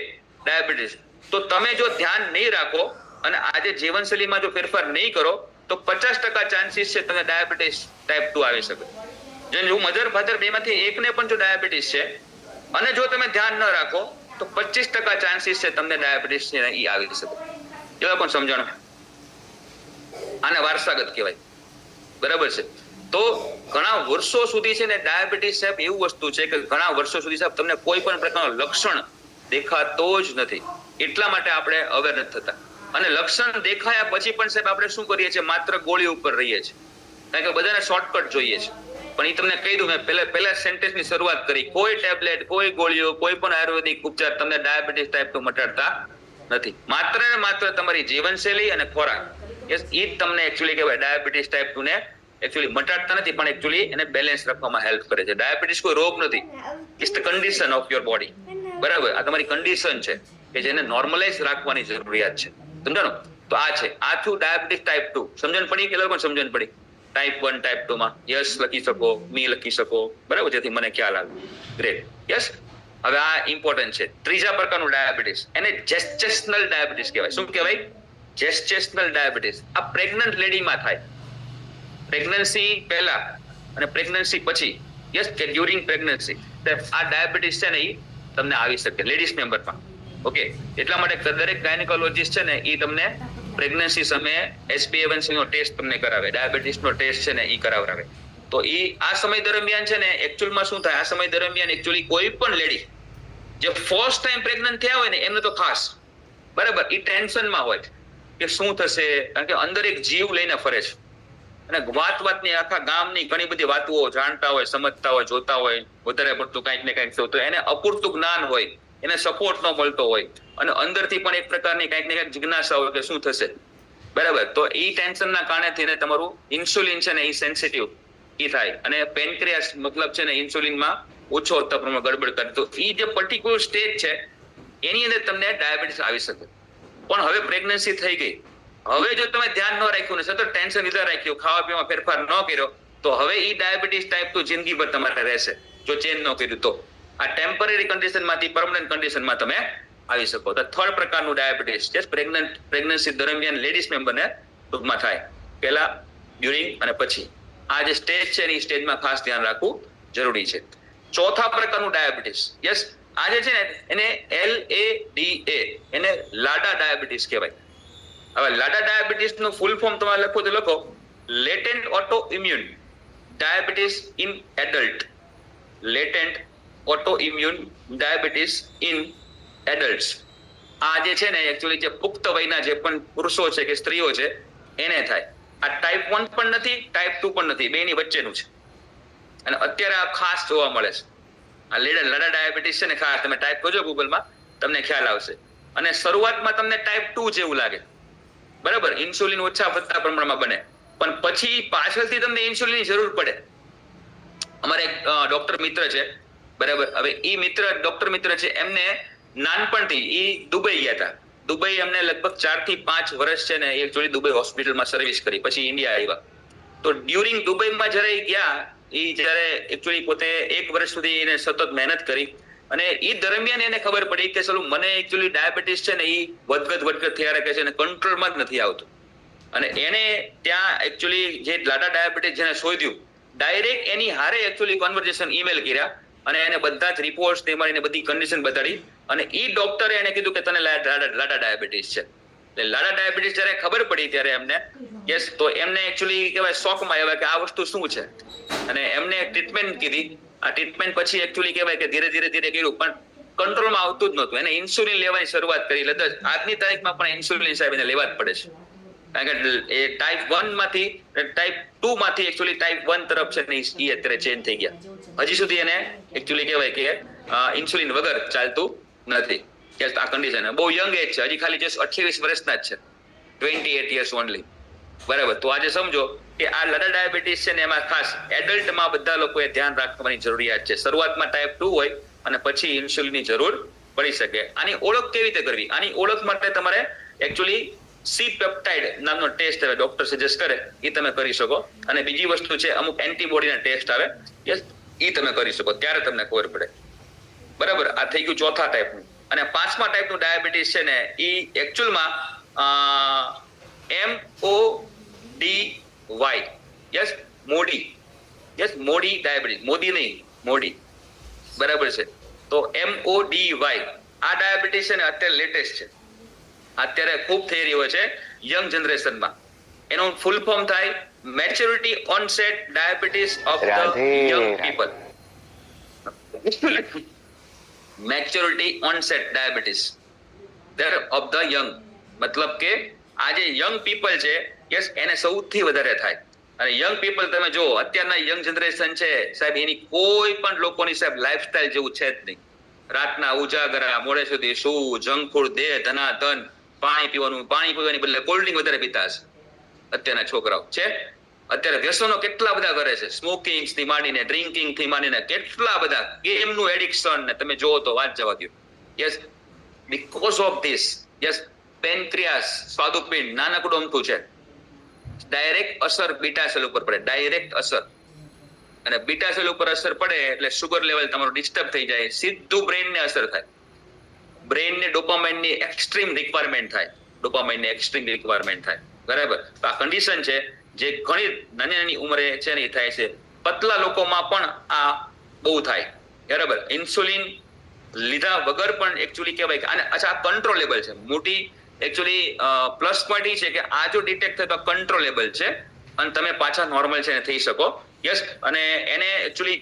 ડાયાબિટીસ, તો તમે જો ધ્યાન નહીં રાખો અને આજે જીવનશૈલીમાં જો ફેરફાર નહીં કરો તો 50% ચાન્સીસ છે તમને ડાયાબિટીસ ટાઈપ 2 આવી શકે. જો મધર ફાધર બેમાંથી એકને પણ જો ડાયાબિટીસ છે અને જો તમે ધ્યાન ન રાખો તો 25% ચાન્સીસ છે તમને ડાયાબિટીસ છે એ આવી શકે. એવા પણ સમજાણું, આને વારસાગત કહેવાય. બરાબર છે. તો ઘણા વર્ષો સુધી છે ને ડાયાબિટીસ સાહેબ એવું વસ્તુ છે કે ઘણા વર્ષો સુધી સાહેબ તમને કોઈ પણ પ્રકારનું લક્ષણ દેખાતો જ નથી. એટલા માટે આપણે અવેર નથી થતા. અને લક્ષણ દેખાયા પછી પણ સાહેબ આપણે શું કરીએ છીએ? માત્ર ગોળી ઉપર રહીએ છીએ, કારણ કે બધાને શોર્ટકટ જોઈએ છે. પણ એ તમને કહી દઉં, મેં પહેલા સેન્ટેન્સની શરૂઆત કરી, કોઈ ટેબ્લેટ, કોઈ ગોળીઓ, કોઈ પણ આયુર્વેદિક ઉપચાર તમને ડાયાબિટીસ ટાઈપ 2 મટાડતા નથી. માત્ર ને માત્ર તમારી જીવનશૈલી અને ખોરાક, યસ, એ જ તમને એકચ્યુઅલી કહેવાય ડાયાબિટીસ ટાઈપ 2 ને એકચ્યુઅલી મટાડતા નથી, પણ એકચ્યુઅલી એને બેલેન્સ રાખવામાં હેલ્પ કરે છે. ડાયાબિટીસ કોઈ રોગ નથી, it's the condition of your body. બરાબર, આ તમારી કન્ડિશન છે કે જેને નોર્મલાઇઝ રાખવાની જરૂરિયાત છે. સમજાણું? તો આ છે, આ થયું ડાયાબિટીસ ટાઈપ 2. સમજણ પડી કે લોકો સમજણ પડી? ટાઈપ 1 ટાઈપ 2 માં યસ લખી શકો, મી લખી શકો, બરાબર, જેથી મને ખ્યાલ આવે. Great, yes. હવે આ ઇમ્પોર્ટન્ટ છે. ત્રીજા પ્રકારનું ડાયાબિટીસ, એને જેસ્ટેશનલ ડાયાબિટીસ કહેવાય. શું કહેવાય? જેસ્ટેશનલ ડાયાબિટીસ. આ પ્રેગ્નન્ટ લેડીમાં થાય, પ્રેગ્નન્સી પહેલા અને પ્રેગ્નન્સી પછી, યસ, કે ડ્યુરિંગ પ્રેગ્નન્સી. આ ડાયાબિટીસ છે ને એ તમને આવી શકે લેડીઝ મેમ્બરમાં. ઓકે, એટલા માટે દરેક ગાયનેકોલોજીસ્ટ છે ને એ તમને પ્રેગ્નન્સી સમયે HbA1c નો ટેસ્ટ તમને કરાવે, ડાયાબિટીસનો ટેસ્ટ છે ને એ કરાવરાવે. તો એ આ સમય દરમિયાન છે ને એકચ્યુઅલમાં શું થાય? આ સમય દરમિયાન એકચ્યુઅલી કોઈ પણ લેડી જે ફર્સ્ટ ટાઈમ પ્રેગ્નન્ટ થયા હોય ને એમને તો ખાસ, બરાબર, એ ટેન્શનમાં હોય કે શું થશે, કારણ કે અંદર એક જીવ લઈને ફરે છે. અને વાતની આખા ગામની ઘણી બધી વાતો જાણતા હોય, સમજતા હોય, જોતા હોય, વધારે પડતું કંઈક ને કંઈક, તો એને અપૂરતું જ્ઞાન હોય, એને સપોર્ટ ન મળતો હોય, અને અંદરથી પણ એક પ્રકારની કંઈક ને કંઈક જિજ્ઞાસા હોય કે શું થશે. બરાબર, તો એ ટેન્શનના કારણે થઈને તમારું ઇન્સ્યુલિન છે ને એ સેન્સિટિવ એ થાય, અને પેનક્રિયાસ મતલબ છે ને ઇન્સ્યુલિનમાં ઓછો પ્રમાણમાં ગડબડ કરે. તો એ જે પર્ટિક્યુલર સ્ટેજ છે એની અંદર તમને ડાયાબિટીસ આવી શકે. પણ હવે પ્રેગ્નન્સી થઈ ગઈ, હવે જો તમે ધ્યાન ન રાખ્યું ને સતત ટેન્શન લીધા રાખ્યું, ખાવા પીવામાં ફેરફાર ન કર્યો, તો હવે એ ડાયાબિટીસ ટાઈપ 2 જિંદગીભર તમારે રહેશે જો ચેન્જ ન કર્યું તો. આ ટેમ્પરરી કન્ડિશનમાંથી પરમનન્ટ કન્ડિશનમાં તમે આવી શકો. તો થર્ડ પ્રકારનું ડાયાબિટીસ જે પ્રેગ્નન્સી દરમિયાન લેડીઝ મેમ્બરને ટૂંકમાં થાય, પહેલા, ડ્યુરિંગ અને પછી. આ જે સ્ટેજ છે એ સ્ટેજમાં ખાસ ધ્યાન રાખવું જરૂરી છે. ચોથા પ્રકારનું ડાયાબિટીસ, યસ, આ જે છે ને એને LADA, એને લાડા ડાયાબિટીસ કહેવાય. હવે લાડા ડાયાબિટીસ નું ફૂલ ફોર્મ તમારે લખો તો લખો, latent auto immune diabetes in adult. Latent auto immune diabetes in adults. આ જે છે ને એકચ્યુઅલી જે પુખ્ત વયના જે પણ પુરુષો છે કે સ્ત્રીઓ છે એને થાય. આ ટાઈપ 1 પણ નથી, ટાઈપ 2 પણ નથી, બેની વચ્ચેનું છે. અને અત્યારે આ ખાસ જોવા મળે છે. આ લાડા ડાયાબિટીસ છે ને ખાસ તમે ટાઈપ કરજો ગૂગલમાં, તમને ખ્યાલ આવશે. અને શરૂઆતમાં તમને ટાઈપ 2 જેવું લાગે, બરાબર, ઇન્સ્યુલિન ઓછા વધતા પ્રમાણમાં બને, પણ પછી પાછળથી તમને ઇન્સ્યુલિનની જરૂર પડે. અમારે એક ડોક્ટર મિત્ર છે, બરાબર, હવે એ ડોક્ટર મિત્ર છે, એમને નાનપણથી એ દુબઈ ગયા હતા. દુબઈ એમને લગભગ 4 થી 5 વર્ષ છે ને એકચ્યુઅલી દુબઈ હોસ્પિટલમાં સર્વિસ કરી, પછી ઇન્ડિયા આવ્યા. તો ડ્યુરિંગ દુબઈમાં જ્યારે ગયા, એ જ્યારે એકચ્યુઅલી પોતે 1 વર્ષ સુધી એને સતત મહેનત કરી, અને એ દરમિયાન એને ખબર પડી કે ચલો મને એકચ્યુઅલી ડાયાબિટીસ છે ને એ વધઘટ થયા રાખે છે અને કંટ્રોલમાં જ નથી આવતું. અને એને ત્યાં એકચ્યુઅલી જે લાડા ડાયાબિટીસ જેને શોધ્યું, ડાયરેક્ટ એની હારે એકચ્યુઅલી કન્વર્ઝેશન ઈમેલ કર્યા, અને એને બધા જ રિપોર્ટ્સ તેમાં એને બધી કન્ડિશન બતાડી, અને એ ડોક્ટરે એને કીધું કે તને લાડા ડાયાબિટીસ છે. એટલે લાડા ડાયાબિટીસ જ્યારે ખબર પડી ત્યારે એમને યસ તો એમને એકચ્યુઅલી કહેવાય શોકમાં આવ્યા કે આ વસ્તુ શું છે, અને એમને ટ્રીટમેન્ટ કીધી. આ ટ્રીટમેન્ટ પછી એકચ્યુઅલી કહેવાય કે ધીરે ધીરે કર્યું પણ કંટ્રોલમાં આવતું જ નહોતું. એને ઇન્સ્યુલિન લેવાની શરૂઆત કરી. એટલે આજની તારીખમાં પણ ઇન્સ્યુલિન સાહેબ એને લેવા જ પડે છે, કારણ કે એ ટાઈપ 1 માંથી ટાઈપ 2 માંથી એકચ્યુઅલી ટાઈપ 1 તરફ છે ને એ અત્યારે ચેન્જ થઈ ગયા. હજી સુધી એને એકચ્યુઅલી કહેવાય કે ઇન્સ્યુલિન વગર ચાલતું નથી. આ કન્ડિશન બહુ યંગ એજ છે, હજી ખાલી જસ્ટ 28 વર્ષના જ છે, 28 years ઓનલી. બરાબર. તો આજે સમજો કે આ લાડા ડાયાબિટીસ છે ને એમાં ખાસ એડલ્ટમાં બધા લોકોએ ધ્યાન રાખવાની જરૂરિયાત છે. શરૂઆતમાં ટાઈપ 2 હોય અને પછી ઇન્સ્યુલિનની જરૂર પડી શકે. આની ઓળખ કેવી રીતે કરવી? આની ઓળખ માટે તમારે એકચ્યુઅલી સી પેપ્ટાઇડ નામનો ટેસ્ટ આવે, ડોક્ટર સજેસ્ટ કરે એ તમે કરી શકો. અને બીજી વસ્તુ છે અમુક એન્ટીબોડીના ટેસ્ટ આવે, યસ એ તમે કરી શકો, ત્યારે તમને ખબર પડે. બરાબર. આ થઈ ગયું ચોથા ટાઈપનું. અને પાંચમા ટાઈપનું ડાયાબિટીસ છે ને એ એકચ્યુઅલમાં MODY, યસ મોડી, યસ મોડી ડાયાબિટીસ, મોદી નહીં મોડી. બરાબર છે. તો MODY આ ડાયાબિટીસ છે ને અત્યારે લેટેસ્ટ છે, અત્યારે ખૂબ થઈ રહ્યો છે યંગ જનરેશનમાં. એનું ફૂલ ફોર્મ થાય maturity onset diabetes of the young people. Maturity onset diabetes of the young, મતલબ કે આ જે યંગ પીપલ છે યસ એને સૌથી વધારે થાય. અને યંગ પીપલ તમે જો અત્યારના યંગ જનરેશન છે સાહેબ, એની કોઈ પણ લોકોની સાહેબ લાઈફસ્ટાઈલ જેવું છે જ નહીં. રાતના ઉજાગરા, મોડે સુધી શું, જંક ફૂડ, દેહ ધનાધન, પાણી પીવાની બદલે કોલ્ડ ડ્રિંક વધારે પીતા હશે અત્યારના છોકરાઓ છે. અત્યારે વ્યસનો કેટલા બધા કરે છે, સ્મોકિંગ થી માંડીને ડ્રિંકિંગ થી માંડીને કેટલા બધા, ગેમનું એડિક્શન ને તમે જોવો તો વાત જવા દો. Yes because of this yes pancreas સ્વાદુપિંડ નાનકડું અમથું છે, ડાયરેક્ટ અસર બીટા સેલ ઉપર પડે, ડાયરેક્ટ અસર. અને બીટા સેલ ઉપર અસર પડે એટલે શુગર લેવલ તમારું ડિસ્ટર્બ થઈ જાય, સીધું બ્રેઇનને અસર થાય. બ્રેઇનને ડોપામાઇનની એક્સ્ટ્રીમ રિક્વાયરમેન્ટ થાય, બરાબર. તો આ કન્ડિશન છે જે ઘણી નાની નાની ઉંમરે છે ને થાય છે. પતલા લોકોમાં પણ આ બહુ થાય, બરાબર. ઇન્સ્યુલિન લીધા વગર પણ એકચ્યુઅલી કહેવાય કે અને અચ્છા આ કંટ્રોલેબલ છે. મોટી એકચ્યુઅલી પ્લસ પોઈન્ટ એ છે કે આ જો ડિટેક્ટ થાય તો કંટ્રોલેબલ છે અને તમે પાછા નોર્મલ છે ને થઈ શકો. યસ. અને એને એકચ્યુઅલી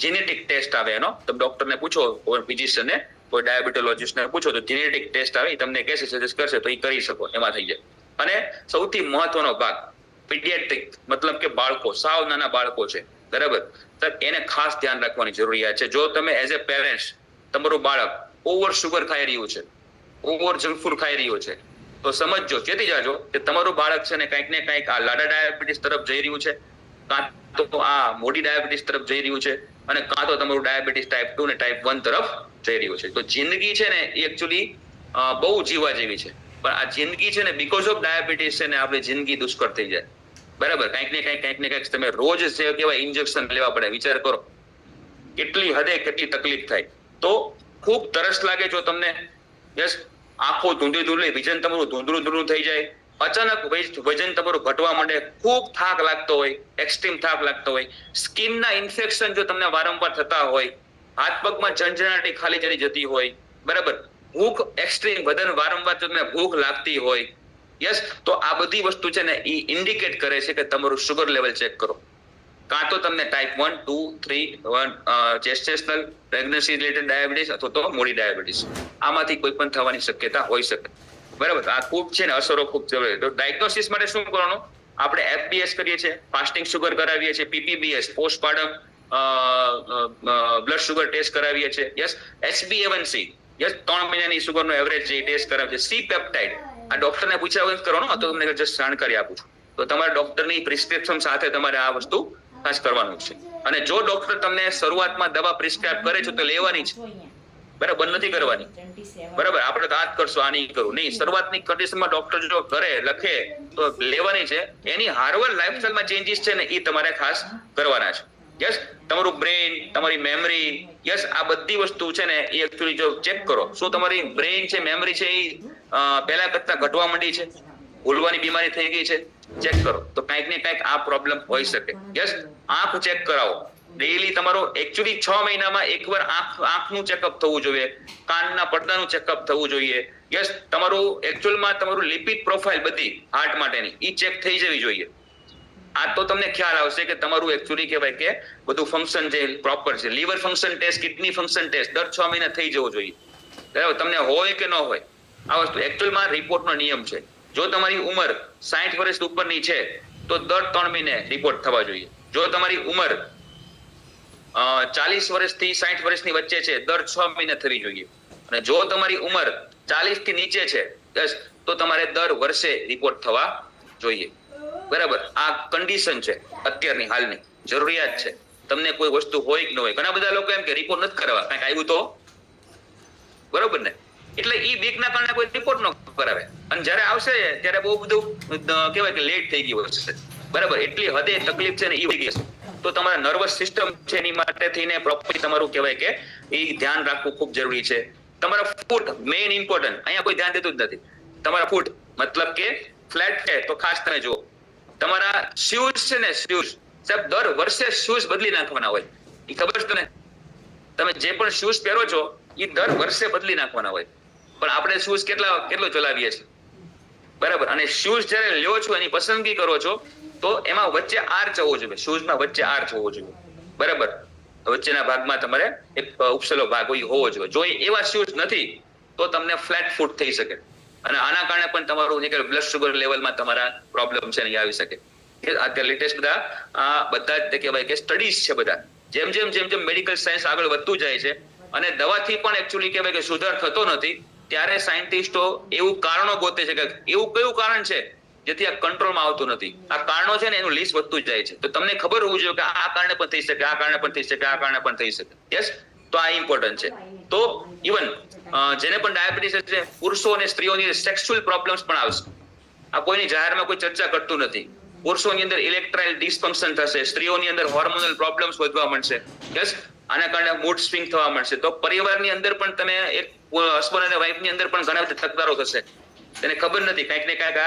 જેનેટિક ટેસ્ટ આવે એનો, તમે ડોક્ટરને પૂછો, કોઈ ફિઝિશિયનને, કોઈ ડાયાબિટોલોજિસ્ટને પૂછો તો જેનેટિક ટેસ્ટ આવે, તમને કહેશે, સજેસ્ટ કરશે તો એ કરી શકો, એમાં થઈ જાય. અને સૌથી મહત્વનો ભાગ પીડિયાટ્રિક, મતલબ કે બાળકો, સાવ નાના બાળકો છે, બરાબર. તો એને ખાસ ધ્યાન રાખવાની જરૂરિયાત છે. જો તમે એઝ એ પેરેન્ટ્સ તમારું બાળક ઓવર શુગર ખાઈ રહ્યું છે, ઓવર જંક ફૂડ ખાઈ રહ્યું છે, તો સમજજો, ચેતી જાજો કે તમારું બાળક છે ને કંઈક ને કંઈક આ લાડા ડાયાબિટીસ તરફ જઈ રહ્યું છે, કાં તો આ મોડી ડાયાબિટીસ તરફ જઈ રહ્યું છે, અને કાં તો તમારું ડાયાબિટીસ ટાઈપ 2 ને ટાઈપ 1 તરફ જઈ રહ્યું છે. તો જિંદગી છે ને એ એકચ્યુઅલી બહુ જીવા જેવી છે, પણ આ જિંદગી છે ને બીકોઝ ઓફ ડાયાબિટીસ છે ને આપણી જિંદગી દુષ્કર થઈ જાય, બરાબર. કંઈક ને કંઈક તમે રોજ જે કહેવાય ઇન્જેક્શન લેવા પડે. વિચાર કરો કેટલી હદે કેટલી તકલીફ થાય. તો ખૂબ તરસ લાગે જો તમને, યસ, આંખો ધૂંધળી, વિઝન તમારું ધૂંધળું થઈ જાય, અચાનક વજન તમારું ઘટવા માંડે, ખૂબ થાક લાગતો હોય, એક્સ્ટ્રીમ થાક લાગતો હોય, સ્કિનના ઇન્ફેક્શન જો તમને વારંવાર થતા હોય, હાથ પગમાં ઝંઝણાટી ખાલી ચડી જતી હોય, બરાબર. ભૂખ એક્સ્ટ્રીમ વારંવાર તમને ભૂખ લાગતી હોય, યસ, તો આ બધી વસ્તુ છે ને એ ઇન્ડિકેટ કરે છે કે તમારું શુગર લેવલ ચેક કરો. કાં તો તમને ટાઈપ 1, 2, 3 જેસ્ટેશનલ પ્રેગ્નન્સી રિલેટેડ ડાયાબિટીસ અથવા તો મોડી ડાયાબિટીસ, આમાંથી કોઈ પણ થવાની શક્યતા હોઈ શકે, બરાબર. આ ખૂબ છે ને અસરો ખૂબ જરૂરી. તો ડાયગ્નોસિસ માટે શું કરવાનું? આપણે FBS કરીએ છીએ, ફાસ્ટિંગ શુગર કરાવીએ છીએ, PPBS postpartum blood sugar test કરાવીએ છીએ, યસ, HbA1c, યસ, 3 મહિનાની શુગરનો એવરેજ ટેસ્ટ કરાવીએ છીએ, સી પેપ્ટાઇડ આ ડોક્ટરને પૂછ્યા વગર કરવાનો, તો તમને જસ્ટ જાણકારી આપું છું. તો તમારા ડોક્ટરની પ્રિસ્ક્રિપ્શન સાથે તમારે આ વસ્તુ ખાસ કરવાનું છે. અને જો ડોક્ટર તમને શરૂઆતમાં દવા પ્રિસ્ક્રાઇબ કરે છે તો લેવાની છે, બરાબર, બંધ નથી કરવાની, બરાબર. આપણે તો આ જ કરશો, આ નહીં કરું, નહીં. શરૂઆતની કન્ડિશનમાં ડોક્ટર જો કરે, લખે તો લેવાની છે. એની હાર્વર લાઈફસ્ટાઈલમાં ચેન્જીસ છે ને એ તમારે ખાસ કરવાના છે. યસ, તમારું બ્રેઇન, તમારી મેમરી, યસ, આ બધી વસ્તુ છે ને એ એકચ્યુઅલી જો ચેક કરો, શું તમારી બ્રેઇન છે, મેમરી છે એ પહેલા કરતા ઘટવા માંડી છે, ભૂલવાની બીમારી થઈ ગઈ છે, ચેક કરો. તો કંઈક ને કંઈક આ પ્રોબ્લેમ હોઈ શકે. યસ, આંખ ચેક કરાવો, ડેઈલી તમારો એકચ્યુઅલી 6 મહિનામાં એકવાર આંખનું ચેકઅપ થવું જોઈએ, કાનના પડદાનું ચેકઅપ થવું જોઈએ. યસ, તમારું એકચ્યુઅલમાં તમારું લિપિડ પ્રોફાઇલ બધી હાર્ટ માટેની ઈ ચેક થઈ જવી જોઈએ. આ તો તમને ખ્યાલ આવશે કે તમારું એકચ્યુઅલી કહેવાય કે બધું ફંક્શન જે પ્રોપર છે. Liver function test, kidney function test દર 6 મહિના થઈ જવો જોઈએ. બરાબર, તમને હોય કે ન હોય આ વસ્તુ એકચ્યુઅલમાં રિપોર્ટનો નિયમ છે. જો તમારી ઉંમર 60 વર્ષ ઉપરની છે તો દર 3 મહિને રિપોર્ટ થવા જોઈએ. જો તમારી ઉંમર 40 વર્ષથી 60 વર્ષની વચ્ચે છે દર 6 મહિને થવી જોઈએ. અને જો તમારી ઉંમર 40 થી નીચે છે તો તમારે દર વર્ષે રિપોર્ટ થવા જોઈએ. બરાબર, આ કન્ડિશન છે અત્યારની હાલની, જરૂરિયાત છે. તમને કોઈ વસ્તુ હોય કે ન હોય, ઘણા બધા લોકો એમ કે રિપોર્ટ નથી કરાવવા, કંઈક આવ્યું તો બરોબર ને, એટલે ઈ બીકના કારણે કોઈ રિપોર્ટ ન કરાવે. અને જ્યારે આવશે ત્યારે બહુ બધું કહેવાય કે લેટ થઈ ગયું હશે. બરાબર, એટલી હદે તકલીફ છે ને ઈ વધી ગઈ છે. તો તમારા નર્વસ સિસ્ટમ છે એની માટે થઈને પ્રોપરલી તમારું કહેવાય કે ઈ ધ્યાન રાખવું ખૂબ જરૂરી છે. તમારા ફૂટ મેઇન ઇમ્પોર્ટન્ટ, અહીંયા કોઈ ધ્યાન દેતું જ નથી. તમારા ફૂટ મતલબ કે ફ્લેટ છે તો ખાસ તમે જુઓ. તમારા શૂઝ છે ને, શૂઝ સાહેબ દર વર્ષે શૂઝ બદલી નાખવાના હોય. એ ખબર છે તને? તમે જે પણ શૂઝ પહેરો છો એ દર વર્ષે બદલી નાખવાના હોય. પણ આપણે શૂઝ કેટલો ચલાવીએ છીએ, બરાબર. અને શૂઝ જ્યારે લ્યો છો, એની પસંદગી કરો છો તો એમાં વચ્ચે આર્ચ હોવો જોઈએ. શૂઝમાં વચ્ચે આર્ચ હોવો જોઈએ, બરાબર. વચ્ચેના ભાગમાં તમારે એક ઉપસેલો ભાગ હોવો જોઈએ. જો એવા શૂઝ નથી તો તમને ફ્લેટ ફૂટ થઈ શકે. અને આના કારણે પણ તમારું જે બ્લડ શુગર લેવલમાં તમારા પ્રોબ્લેમ છે ને આવી શકે. અત્યારે લેટેસ્ટ બધા જ કહેવાય કે સ્ટડીઝ છે બધા. જેમ જેમ મેડિકલ સાયન્સ આગળ વધતું જાય છે અને દવાથી પણ એકચ્યુઅલી કહેવાય કે સુધાર થતો નથી, ત્યારે સાયન્ટિસ્ટો એવું કારણો ગોતે છે કે એવું કયું કારણ છે જેથી આ કંટ્રોલમાં આવતું નથી. આ કારણો છે ને એનું લિસ્ટ વધતું જ જાય છે. તો તમને ખબર હોવું જોઈએ કે આ કારણે પણ થઈ શકે, આ કારણે પણ થઈ શકે, આ કારણે પણ થઈ શકે. યસ, તો આ ઇમ્પોર્ટન્ટ છે. તો ઇવન જેને પણ ડાયાબિટીસ છે, પુરુષો અને સ્ત્રીઓની સેક્સ્યુઅલ પ્રોબ્લેમ્સ પણ આવશે. આ કોઈની જાહેરમાં કોઈ ચર્ચા કરતું નથી. પુરુષોની અંદર ઇલેક્ટ્રાઇલ ડિસફંક્શન થશે, સ્ત્રીઓની અંદર હોર્મોનલ પ્રોબ્લેમ્સ વધવા મળશે. યસ, આના કારણે મૂડ સ્વિંગ થવા મળશે. તો પરિવારની અંદર પણ તમે એક હસબન્ડ અને વાઇફની અંદર પણ ઘણા બધા તકરારો થશે. તેને ખબર નથી, કંઈક ને કંઈક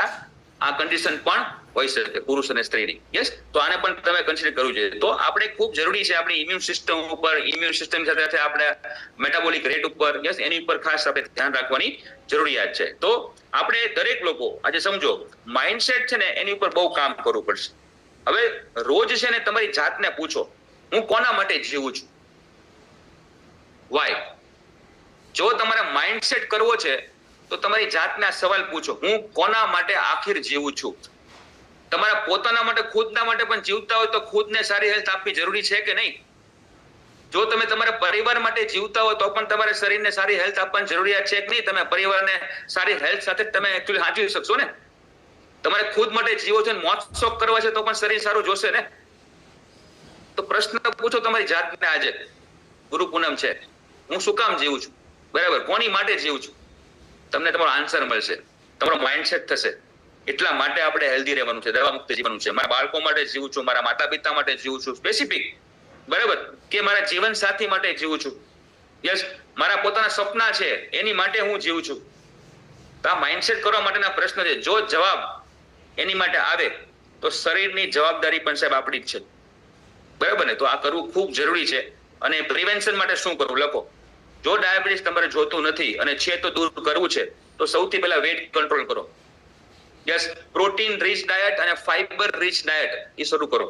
આ કન્ડિશન પણ હોઈ શકે પુરુષ અને સ્ત્રીની. યસ, તો આને પણ તમે કન્સિડર કરવું જોઈએ. તો આપણે ખૂબ જરૂરી છે આપણી ઇમ્યુન સિસ્ટમ ઉપર, ઇમ્યુન સિસ્ટમ સાથે આપણે મેટાબોલિક રેટ ઉપર, યસ, એની ઉપર ખાસ આપણે ધ્યાન રાખવાની જરૂરિયાત છે. તો આપણે દરેક લોકો આજે સમજો માઇન્ડસેટ છે ને એની ઉપર બહુ કામ કરવું પડશે. હવે રોજ છે ને તમારી જાતને પૂછો, હું કોના માટે જીવું છું? વાય? જો તમારે માઇન્ડસેટ કરવો છે તો તમારી જાતને આ સવાલ પૂછો, હું કોના માટે આખિર જીવું છું? તમારા પોતાના માટે, ખુદના માટે પણ જીવતા હોય તો ખુદને સારી હેલ્થ આપવી જરૂરી છે કે નહીં? જો તમે તમારા પરિવાર માટે જીવતા હોય તો પણ તમારે શરીરને સારી હેલ્થ આપવાની જરૂરિયાત છે કે નહીં? તમે પરિવારને સારી હેલ્થ સાથે તમે એકચ્યુઅલી સાચવી શકશો ને? તમારે ખુદ માટે જીવો છો, મોજ શોખ કરવા છે તો પણ શરીર સારું જોશે ને? તો પ્રશ્ન પૂછો તમારી જાતને આજે, ગુરુ પૂનમ છે, હું શું કામ જીવું છું? બરાબર, કોની માટે જીવું છું? તમને તમારો આન્સર મળશે, તમારો માઇન્ડસેટ થશે. એટલા માટે આપણે હેલ્ધી રહેવાનું છે, દવા મુક્ત જીવવાનું છે. મારા બાળકો માટે જીવું છું, મારા માતા પિતા માટે જીવું છું, સ્પેસિફિક, બરાબર, કે મારા જીવન સાથી માટે જીવું છું. યસ, મારા પોતાના સપના છે એની માટે હું જીવું છું. તો આ માઇન્ડસેટ કરવા માટેના પ્રશ્ન છે. જો જવાબ એની માટે આવે તો શરીરની જવાબદારી પણ સાહેબ આપણી જ છે, બરાબર ને? તો આ કરવું ખૂબ જરૂરી છે. અને પ્રિવેન્શન માટે શું કરવું લખો. જો ડાયાબિટીસ તમારે જોતું નથી અને છે તો દૂર કરવું છે તો સૌથી પહેલા વેટ કંટ્રોલ કરો. યસ, પ્રોટીન રીચ ડાયટ અને ફાઈબર રીચ ડાયટ એ શરૂ કરો.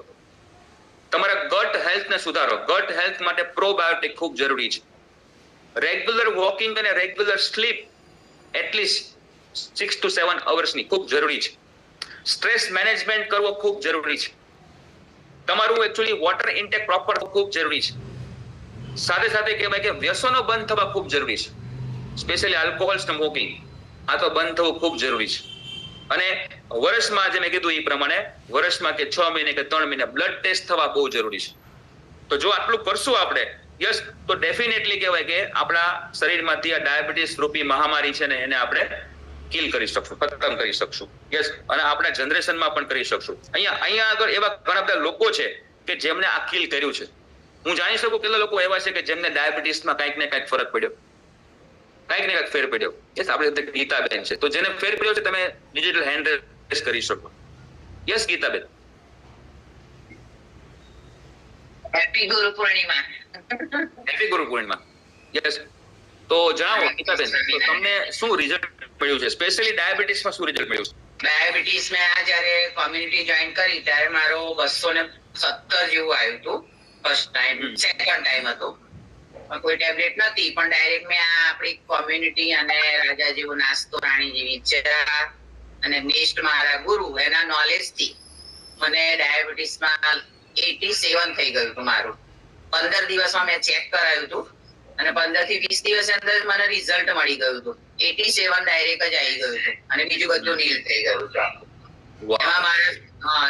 તમારા ગટ હેલ્થને સુધારો. ગટ હેલ્થ માટે પ્રોબાયોટિક ખૂબ જરૂરી છે. રેગ્યુલર વોકિંગ અને રેગ્યુલર સ્લીપ એટલીસ્ટ 6 to 7 અવર્સની ખૂબ જરૂરી છે. સ્ટ્રેસ મેનેજમેન્ટ કરવો ખૂબ જરૂરી છે. તમારું એકચ્યુઅલી વોટર ઇન્ટેક પ્રોપર ખૂબ જરૂરી છે. સાથે સાથે કહેવાય કે વ્યસનો બંધ થવા ખૂબ જરૂરી છે. સ્પેશિયલી આલ્કોહોલ, સ્મોકિંગ, આ તો બંધ થવું ખૂબ જરૂરી છે. અને વર્ષમાં જે મેં કીધું એ પ્રમાણે વર્ષમાં કે 6 મહિને કે 3 મહિને બ્લડ ટેસ્ટ થવા બહુ જરૂરી છે. તો જો આટલું કરશું આપણે, યસ, તો ડેફિનેટલી કહેવાય કે આપણા શરીરમાંથી આ ડાયાબિટીસ રૂપી મહામારી છે ને એને આપણે કિલ કરી શકશું, ખતમ કરી શકશું. યસ, અને આપણા જનરેશનમાં પણ કરી શકશું. અહીંયા આગળ એવા ઘણા બધા લોકો છે કે જેમને આ કિલ કર્યું છે. હું જાણી શકું કેટલા લોકો એવા છે કે જેમને ડાયાબિટીસમાં કંઈક ને કંઈક ફરક પડ્યો, કંઈક ને કંઈક ફેર પડ્યો. યસ, આપણી સાથે ગીતાબેન છે, તો જેને ફેર પડ્યો છે તમે ડિજિટલ હેન્ડ રેઝ કરી શકો. Yes Gitaben. Happy Guru Purnima. Happy Guru Purnima. Yes. તો જણાવો ગીતાબેન, તો તમને શું રિઝલ્ટ મળ્યું છે? સ્પેશિયલી ડાયાબિટીસમાં શું રિઝલ્ટ મળ્યું છે? ડાયાબિટીસ મેં આ જયારે કોમ્યુનિટી જોઈન કરી ત્યારે મારો 217 જેવું આવ્યું હતું. ફર્સ્ટ ટાઈમ, સેકન્ડ ટાઈમ હતું. કોઈ ટેબ્લેટ નથી, પણ ડાયરેક્ટ મેં આ આપણી કોમ્યુનિટી અને રાજા જેવો નાસ્તો, રાણી જેવી ચા અને નેક્સ્ટ મારા ગુરુ એના નોલેજ થી મને ડાયાબિટીસમાં 87 થઈ ગયું હતું મારું. 15 દિવસમાં મેં ચેક કરાયું હતું અને 15 થી 20 દિવસ અંદર મને રિઝલ્ટ મળી ગયું હતું. 87 ડાયરેક્ટ જ આવી ગયું હતું અને બીજું બધું નીલ થઈ ગયું હતું.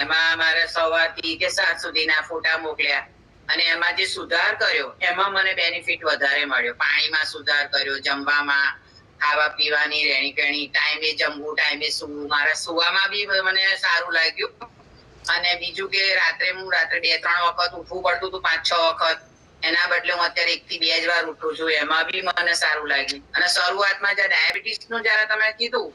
એમાં મારે સવારથી કે સાંજ સુધીના ફોટા મોકલ્યા અને એમાં જે સુધાર કર્યો એમાં મને બેનિફિટ વધારે મળ્યો. પાણીમાં સુધાર કર્યો, જમવામાં, ખાવા પીવાની, રહેણી કહેણી, ટાઈમે જમવું, ટાઈમે સૂવું, મારા સુવામાં બી મને સારું લાગ્યું. અને બીજું કે રાત્રે 2-3 વખત ઉઠવું પડતું હતું, 5-6 વખત. એના બદલે હું અત્યારે 1 થી 2 જ વાર ઉઠું છું. એમાં બી મને સારું લાગ્યું. અને શરૂઆતમાં જે ડાયાબિટીસ નું જયારે તમે કીધું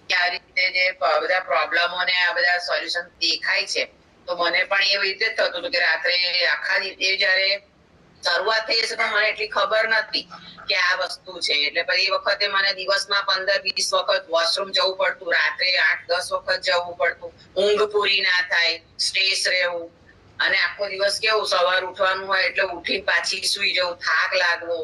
કે આ રીતે જે બધા પ્રોબ્લેમો ને આ બધા સોલ્યુશન દેખાય છે, તો મને પણ એવી રીતે જ થતું હતું કે રાત્રે આખા દિવસે જયારે શરૂઆત થઈ છે તો મને એટલી ખબર નથી કે આ વસ્તુ છે. એટલે પછી એ વખતે મને દિવસમાં 15-20 વખત વોશરૂમ જવું પડતું, રાત્રે 8-10 વખત જવું પડતું, ઊંઘ પૂરી ના થાય, સ્ટ્રેસ રહેવું. અને આખો દિવસ કેવું સવાર ઉઠવાનું હોય એટલે ઉઠીને પાછી સુઈ જવું, થાક લાગવો,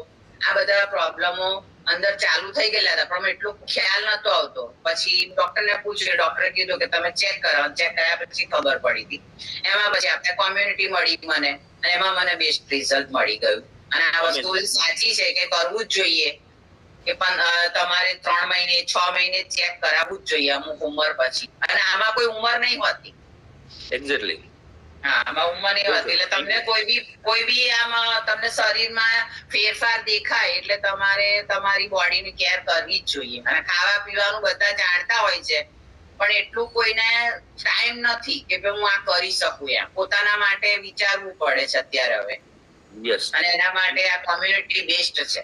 આ બધા પ્રોબ્લેમો અંદર ચાલુ થઈ ગયેલા હતા. પણ એટલો ખ્યાલ નતો આવતો. પછી ડોક્ટરને પૂછ્યું, ડોક્ટરે કીધું કે તમે ચેક કરાવો. ચેક કર્યા પછી ખબર પડી હતી. એમાં પછી આપણે કોમ્યુનિટી મળી મને અને એમાં મને બેસ્ટ રિઝલ્ટ મળી ગયું. અને આ વસ્તુ સાચી છે કે કરવું જ જોઈએ કે તમારે 3 મહિને 6 મહિને ચેક કરાવવું જ જોઈએ અમુક ઉંમર પછી. અને આમાં કોઈ ઉંમર નહીં હોતી. એક્ઝેક્ટલી. હા, આમાં ઉંમર નહીં હોતી. એટલે તમને કોઈ બી આમાં તમને શરીરમાં ફેરફાર દેખાય એટલે તમારે તમારી બોડીની કેર કરવી જ જોઈએ. અને ખાવા પીવાનું બધા જાણતા હોય છે, પણ એટલું કોઈને ટાઈમ નથી કે હું આ કરી શકું. એમ પોતાના માટે વિચારવું પડે છે અત્યારે હવે. યસ. અને એના માટે આ કોમ્યુનિટી બેસ્ટ છે.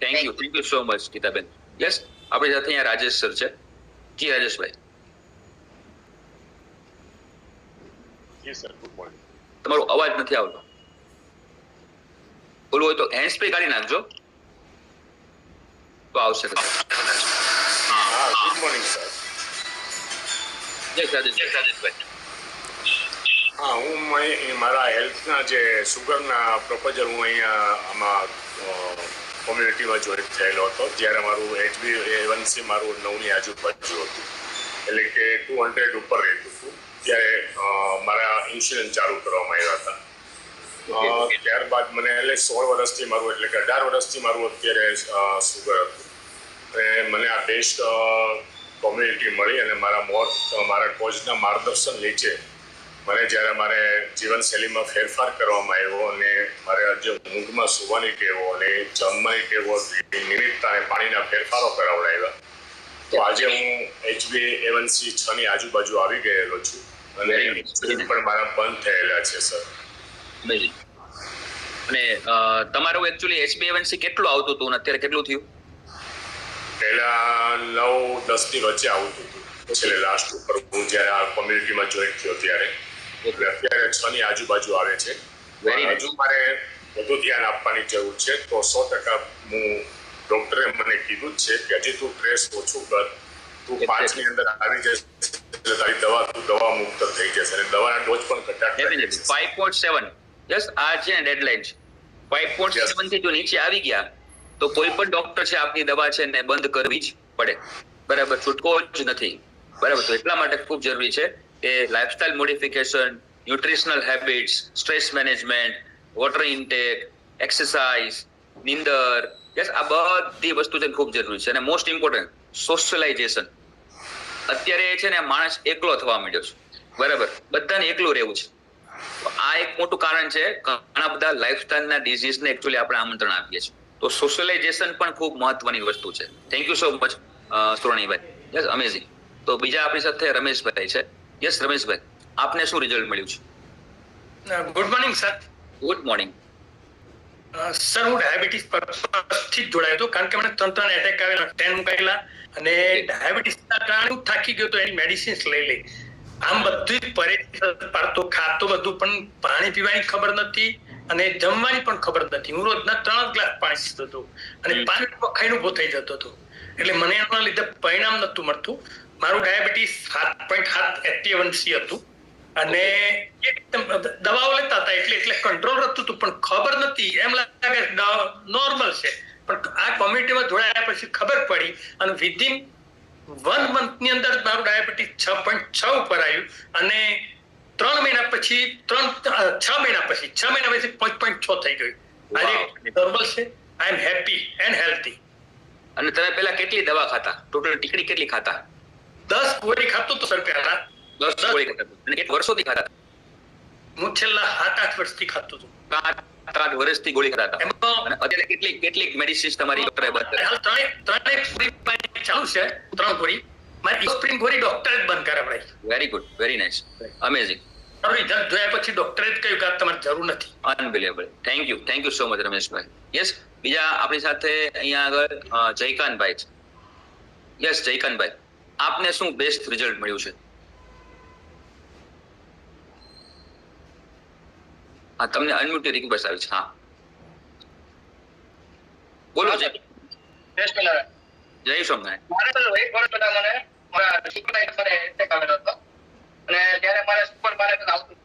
Thank you so much Gitaben. Yes, આપણી સાથે અહીંયા રાજેશ સર છે. જી રાજેશભાઈ. જી સર, ગુડ મોર્નિંગ. તમારો અવાજ નથી આવતો. બોલવું હોય તો હેન્ડ સ્પ્રે કાઢી નાખજો તો આવશે. હા, ગુડ મોર્નિંગ સર. જય રાજેશભાઈ. હા, હું મારા હેલ્થના જે સુગરના પ્રપોઝલ હું અહીંયા આમાં કોમ્યુનિટીમાં જોઈન થયેલો હતો જ્યારે મારું HbA1c મારું 9ની આજુબાજુ હતું, એટલે કે 200 ઉપર રહેતું હતું. ત્યારે મારા ઇન્સ્યોરન્સ ચાલુ કરવામાં આવ્યા હતા. ત્યારબાદ મને એટલે 16 વર્ષથી મારું, એટલે કે 18 વર્ષથી મારું અત્યારે સુગર હતું. અને મને આ બેસ્ટ કોમ્યુનિટી મળી અને મારા કોચના માર્ગદર્શન નીચે મને જ્યારે મારે જીવનશૈલીમાં ફેરફાર કરવામાં આવ્યો અને મારે જે ઊંઘમાં સૂવાની ટેવો અને જમવાની ટેવો, નિયમિતતા અને પાણીના ફેરફારો કરાવડાવ્યા, તો આજે હું HbA1c 6ની આજુબાજુ આવી ગયેલો છું અને પણ મારા બંધ થયેલા છે સર. અને તમારું એકચ્યુઅલી HbA1c કેટલું આવતું હતું અને અત્યારે કેટલું થયું? પહેલા 9-10ની વચ્ચે આવતું હતું, છેલ્લે લાસ્ટ ઉપર હું જ્યારે આ કોમ્યુનિટીમાં જોઈન થયો ત્યારે. એટલે અત્યારે 6ની આજુબાજુ આવે છે. હજુ મારે વધુ ધ્યાન આપવાની જરૂર છે. તો 100% હું ડોક્ટરે મને કીધું જ છે કે હજી તું સ્ટ્રેસ ઓછું કર, તું 5ની અંદર આવી જશે એટલે તારી દવા મુક્ત થઈ જશે અને દવાના ડોઝ પણ ઘટાડતા 5.7. યસ, આ છે ડેડલાઇન છે. 5.7 થી જો નીચે આવી ગયા તો કોઈ પણ ડોક્ટર છે આપની દવા છે ને બંધ કરવી જ પડે. બરાબર, છૂટકો જ નથી. બરાબર, તો એટલા માટે ખૂબ જરૂરી છે કે lifestyle modification, nutritional habits, stress management, water intake, exercise, નિંદર, યસ, આ બધી વસ્તુ છે ખૂબ જરૂરી છે. અને મોસ્ટ ઇમ્પોર્ટન્ટ સોશિયલાઇઝેશન. અત્યારે છે ને માણસ એકલો થવા માંડ્યો છે. બરાબર, બધાને એકલું રહેવું છે. આ એક મોટું કારણ છે. ઘણા બધા લાઇફસ્ટાઇલના ડિઝીઝને એકચ્યુઅલી આપણે આમંત્રણ આપીએ છીએ. તો સોશિયલાઇઝેશન પણ ખૂબ મહત્વની વસ્તુ છે. થેન્ક યુ સો મચ સુરણીભાઈ. Yes, amazing. તો બીજા આપણી સાથે રમેશભાઈ છે. યસ રમેશભાઈ, આપને શું રિઝલ્ટ મળ્યું છે? Good morning sir. Good morning sir, હું ડાયાબિટીસ પરથી જ જોડાયો હતો કારણ કે મને 3 એટેક આવેલા, 10 મુકાયેલા અને ડાયાબિટીસના કારણે હું થાકી ગયો તો એની મેડિસિન્સ લઈ. આમ બધું જ પરેશાન પાડતો, ખાતો બધું, પણ પાણી પીવાની ખબર નથી, અને જમવાની પણ ખબર નથી. હું રોજના 3 ગ્લાસ પાણી પીતો હતો અને પાણી ખાઈને ઉભો થઈ જતો હતો. એટલે મને એના લીધે પરિણામ નતું મળતું. મારું ડાયાબિટીસ 7.7 HbA1c હતું અને દવાઓ લેતા હતા એટલે કંટ્રોલ રહેતું હતું, પણ ખબર નથી. એમ લાગે નોર્મલ છે, પણ આ કોમ્યુનિટીમાં જોડાયા પછી ખબર પડી અને વિધિન 1 મંથની અંદર મારું ડાયાબિટીસ 6.6 ઉપર આવ્યું અને 6 મહિના પછી 5.6 થઈ ગયું. આજે નોર્મલ છે. આઈ એમ હેપી એન્ડ હેલ્ધી. અને તમે પહેલા કેટલી દવા ખાતા? ટોટલ ટીકડી કેટલી ખાતા? 10 ગોળી ખાતો તો સર પહેલા. 10 ગોળી ખાતા. અને કેટલા વર્ષોથી ખાતા? હું છેલ્લા 7-8 વર્ષથી ખાતો હતો. 7-8 વર્ષથી ગોળી ખાતા હતા. અને અત્યારે કેટલી મેડિસિન્સ તમારી ડોક્ટરે બંધ કરી? હાલ ત્રણેય ગોળી ચાલુ છે. 3 ગોળી મારી સ્પ્રિંગ ગોળી ડોક્ટરે જ બંધ કરાવડાવી. Very good, very nice, amazing. Result જોયા પછી ડોક્ટરે જ કહ્યું કે તમારે જરૂર નથી. Unbelievable. Thank you so much રમેશભાઈ. યસ, બીજા આપણી સાથે અહીંયા આગળ જયકાંતભાઈ છે. યસ જયકાંતભાઈ, આપને શું બેસ્ટ રિઝલ્ટ મળ્યું છે? હા, તમને અનમ્યુટ રિક્વેસ્ટ આવી છે. હા બોલો. જય સોમનાથ. મારે તો 1 વર્ષ પહેલા મને મારા સુપરવાઇઝર પર એટેક આવેલો હતો અને ત્યારે મારે સુપર મારે આવતું,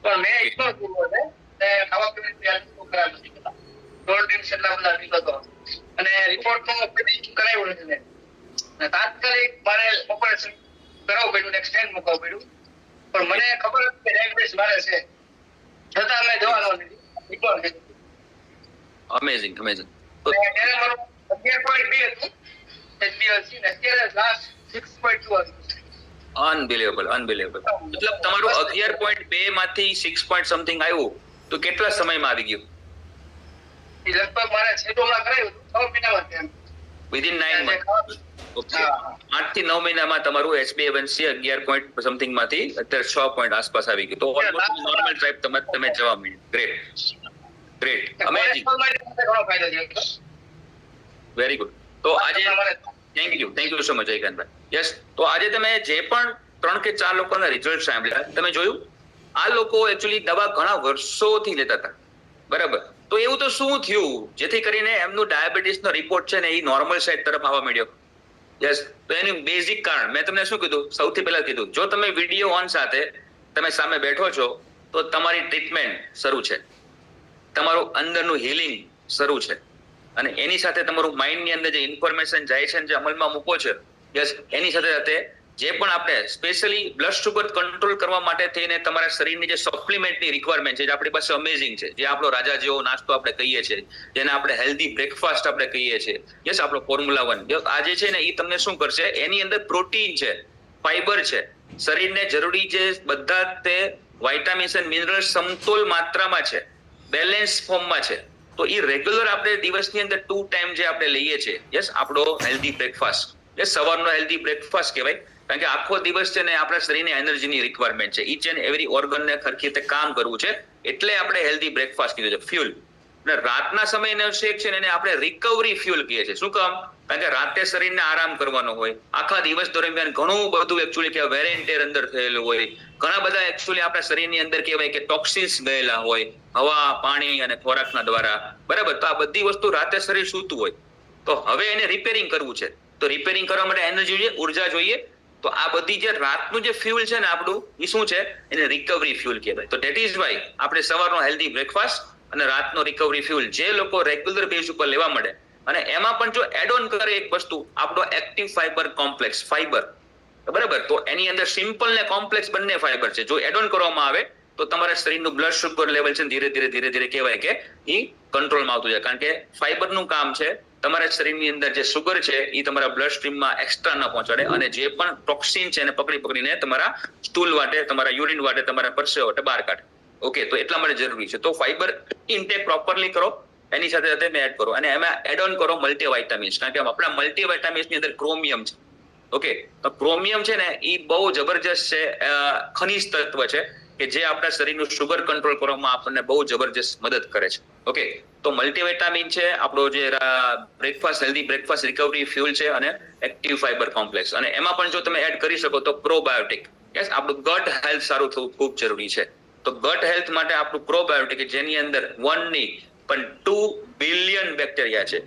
પણ મેં ઇગ્નોર કર્યું હતું અને ખાવા પીવાનું ધ્યાન કરાવ્યું નથી. પ્રોટીન એટલા બધા લીધો હતો અને રિપોર્ટનું કદી કરાવ્યું નથી મેં. અને તાત્કાલિક મારે ઓપરેશન કરાવવું પડ્યું, એક સ્ટેન્ડ મૂકવું પડ્યું, પણ મને ખબર હતી કે ડાયાબિટીસ મારે છે, છતાં મેં દવા ન લીધી, ઇગ્નોર કર્યું. અમેઝિંગ. ત્યારે મારું 11.2 હતું HbA1c ને અત્યારે લાસ્ટ 6.2 હતું. અનબિલિવેબલ. મતલબ તમારું 11.2 માંથી 6 point something આવ્યું તો કેટલા સમયમાં આવી ગયું? એ લગભગ મારે છેલ્લું કરાયું 6 મહિનામાં થયું. Within 9 months. ઓકે, 8 થી 9 મહિનામાં તમારું HbA1c 11 point something માંથી અત્યારે 6 point આસપાસ આવી ગયું. તો ઓલમોસ્ટ નોર્મલ ટાઈપ તમે જવા મળ્યું. ગ્રેટ, અમેઝિંગ, ઘણો ફાયદો થયો. Very good. તો આજે થેન્ક યુ સો મચ જયકાંતભાઈ. યસ, તો આજે તમે જે પણ 3 કે 4 લોકોના રિઝલ્ટ સાંભળ્યા, તમે જોયું આ લોકો એકચ્યુઅલી દવા ઘણા વર્ષોથી લેતા હતા, બરાબર? તો એવું તો શું થયું જેથી કરીને એમનું ડાયાબિટીસનો રિપોર્ટ છે ને એ નોર્મલ સાઈડ તરફ આવવા માંડ્યો? યસ, તો એનું બેઝિક કારણ મેં તમને શું કીધું? સૌથી પહેલા કીધું, જો તમે વિડીયો ઓન સાથે તમે સામે બેઠો છો તો તમારી ટ્રીટમેન્ટ શરૂ છે, તમારું અંદરનું હિલિંગ શરૂ છે, અને એની સાથે તમારું માઇન્ડની અંદર જે ઇન્ફોર્મેશન જાય છે જે અમલમાં મૂકો છે, યસ, એની સાથે સાથે જે પણ આપણે સ્પેશિયલી બ્લડ શુગર કંટ્રોલ કરવા માટે થઈને તમારા શરીરની જે સપ્લિમેન્ટની રિક્વાયરમેન્ટ છે, જે આપણી પાસે અમેઝિંગ છે, જે આપણો રાજા જેવો નાસ્તો આપણે કહીએ છીએ, જેને આપણે હેલ્ધી બ્રેકફાસ્ટ આપણે કહીએ છીએ, યસ, આપણો ફોર્મ્યુલા 1 આજે છે ને, એ તમને શું કરશે? એની અંદર પ્રોટીન છે, ફાઈબર છે, શરીરને જરૂરી જે બધા તે વાઇટામિન્સ અને મિનરલ્સ સમતોલ માત્રામાં છે, બેલેન્સ ફોર્મમાં છે. તો એ રેગ્યુલર આપણે દિવસની અંદર 2 ટાઈમ જે આપણે લઈએ છીએ, યસ, આપણો હેલ્ધી બ્રેકફાસ્ટ, યસ, સવારનો હેલ્ધી બ્રેકફાસ્ટ કહેવાય, કારણ કે આખો દિવસ છે ને આપણા શરીરને એનર્જીની રિક્વાયરમેન્ટ છે, ઈચ એન્ડ એવરી ઓર્ગનને ખરખી રીતે કામ કરવું છે, એટલે આપણે હેલ્ધી બ્રેકફાસ્ટ કીધું છે, ફ્યુલ. અને રાતના સમયનો શેક છે ને એને આપણે રિકવરી ફ્યુલ કહીએ છીએ. શું કામ? કારણ કે રાતે શરીરને આરામ કરવાનો હોય, આખા દિવસ દરમિયાન ઘણું બધું એકચ્યુઅલી કે વેર એન્ડ ટેર અંદર થયેલું હોય, ઘણા બધા એકચ્યુઅલી આપણા શરીરની અંદર કહેવાય કે ટોક્સિન્સ ગયેલા હોય હવા, પાણી અને ખોરાકના દ્વારા, બરાબર? તો આ બધી વસ્તુ રાતે શરીર સૂતું હોય, તો હવે એને રિપેરિંગ કરવું છે. તો રિપેરિંગ કરવા માટે એનર્જી જોઈએ, ઉર્જા જોઈએ. તો આ બધી જે રાતનું જે ફ્યુલ છે ને આપણું, એ શું છે? એને રિકવરી ફ્યુલ કહેવાય. તો ધેટ ઇઝ વાય આપણે સવારનો હેલ્ધી બ્રેકફાસ્ટ અને રાતનો રિકવરી ફ્યુલ જે લોકો રેગ્યુલર બેઝ ઉપર લેવા મળે, અને એમાં પણ જો એડ ઓન કરે એક વસ્તુ, આપણો એક્ટિવ ફાઈબર કોમ્પ્લેક્સ ફાઈબર, બરાબર? તો એની અંદર સિમ્પલ ને કોમ્પ્લેક્સ બંને ફાઈબર છે. જો એડ ઓન કરવામાં આવે તો તમારા શરીરનું બ્લડ શુગર લેવલ છે ધીરે ધીરે કહેવાય કે એ કંટ્રોલમાં આવતું જાય, કારણ કે ફાઈબરનું કામ છે તમારા શરીરની અંદર જે શુગર છે એ તમારા બ્લડ સ્ટ્રીમમાં એક્સ્ટ્રા ન પહોંચાડે, અને જે પણ ટોક્સિન છે એને પકડીને તમારા સ્ટૂલ વાટે, તમારા યુરિન વાટે, તમારા પરસેવો વાટે બહાર કાઢે. ઓકે, તો એટલા માટે જરૂરી છે. તો ફાઈબર ઇન્ટેક પ્રોપરલી કરો, એની સાથે સાથે મેં એડ કરો, અને એમાં એડ ઓન કરો મલ્ટીવાઇટામિન્સ, કારણ કે આપણા મલ્ટીવાઇટામિન્સની અંદર ક્રોમિયમ છે. ઓકે, તો ક્રોમિયમ છે ને એ બહુ જબરજસ્ત છે, ખનિજ તત્વ છે કે જે આપણા શરીરનું શુગર કંટ્રોલ કરવામાં આપણને બહુ જબરજસ્ત મદદ કરે છે. ઓકે, તો મલ્ટીવિટામિન છે, આપણો જે breakfast healthy breakfast recovery fuel છે, અને એક્ટિવ ફાઈબર કોમ્પ્લેક્સ, અને એમાં પણ જો તમે એડ કરી શકો તો પ્રોબાયોટિક, યસ, આપણું ગટ હેલ્થ સારું થવું ખૂબ જરૂરી છે. તો ગટ હેલ્થ માટે આપણું પ્રોબાયોટિક કે જેની અંદર 1 નહીં પણ 2 બિલિયન બેક્ટેરિયા છે,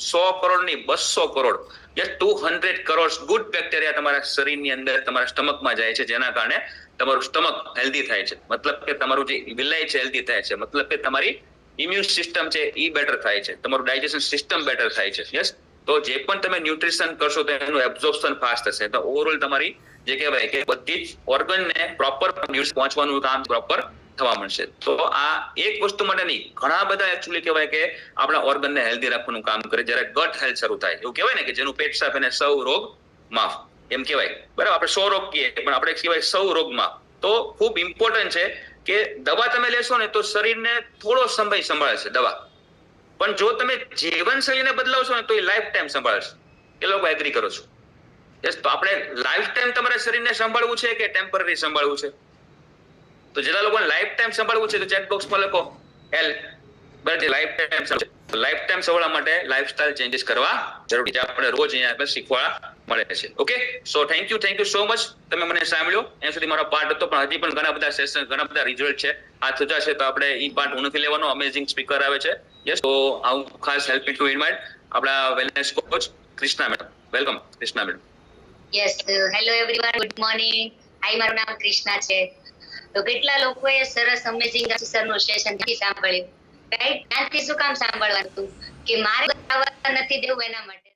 100 કરોડ નહીં 200 કરોડ, 200 કરોડ ગુડ બેક્ટેરિયા તમારા શરીરની અંદર તમારા સ્ટમકમાં જાય છે, જેના કારણે તમારું સ્ટમક હેલ્ધી થાય છે, મતલબ કે તમારું જે વિલાય છે હેલ્ધી થાય છે, મતલબ કે તમારી ઇમ્યુન સિસ્ટમ છે એ બેટર થાય છે, તમારું ડાયજેશન સિસ્ટમ બેટર થાય છે. યસ, તો જે પણ તમે ન્યુટ્રિશન કરશો તો એનું એબ્ઝોર્પ્શન ફાસ્ટ થશે, તો ઓવરઓલ તમારી જે કહેવાય કે બધી જ ઓર્ગનને પ્રોપર ન્યુટ્રિશન પહોંચવાનું કામ પ્રોપર થવા મળશે. તો આ એક વસ્તુ માટે નહીં, ઘણા બધા એકચ્યુઅલી કહેવાય કે આપણા ઓર્ગનને હેલ્ધી રાખવાનું કામ કરે. જ્યારે ગટ હેલ્થ શરૂ થાય, એવું કહેવાય ને કે જેનું પેટ સાફ એને સૌ રોગ માફ, એમ કહેવાય. બરાબર, આપણે 100 રોગ કહીએ પણ આપણે કહેવાય સૌ રોગ માફ. તો ખૂબ ઇમ્પોર્ટન્ટ છે કે દવા તમે લેશો ને તો શરીરને થોડો સમય સંભાળશે દવા, પણ જો તમે જીવનશૈલીને બદલાવશો ને તો એ લાઈફ ટાઈમ સંભાળશે. એ લોકો એગ્રી કરો છો? યસ, તો આપણે લાઈફ ટાઈમ તમારા શરીરને સંભાળવું છે કે ટેમ્પરરી સંભાળવું છે? તો જેટલા લોકોને લાઈફ ટાઈમ સંભાળવું છે તો ચેટ બોક્સમાં લખો હેલ્થ. બરાબર, લાઈફ ટાઈમ લાઈફ ટાઈમ સંભાળવા માટે લાઈફસ્ટાઈલ ચેન્જીસ કરવા જરૂરી છે. આપણે રોજ અહીંયા આપણે શીખવા મળે છે. Okay, so thank you so much. તમે મને સાંભળ્યો અહીંયા સુધી મારો પાર્ટ હતો, પણ હજી પણ ઘણા બધા સેશન, ઘણા બધા રિઝલ્ટ છે. આ થતા છે તો આપણે એ પાર્ટ હું નથી લેવાનો. અમેઝિંગ સ્પીકર આવે છે. યસ, તો હું ખાસ હેલ્પ ટુ ઇન્વાઇટ આપણા wellness coach Krishna madam. Welcome Krishna madam. Yes, hello everyone, good morning. Hi, મારું નામ કૃષ્ણા છે. તો કેટલા લોકોએ સરસ અમેઝિંગ સરનું સેશન સાંભળ્યું, રાઈટ? ત્યાંથી શું કામ સાંભળવાનું હતું કે મારે બતાવવા નથી દેવું એના માટે.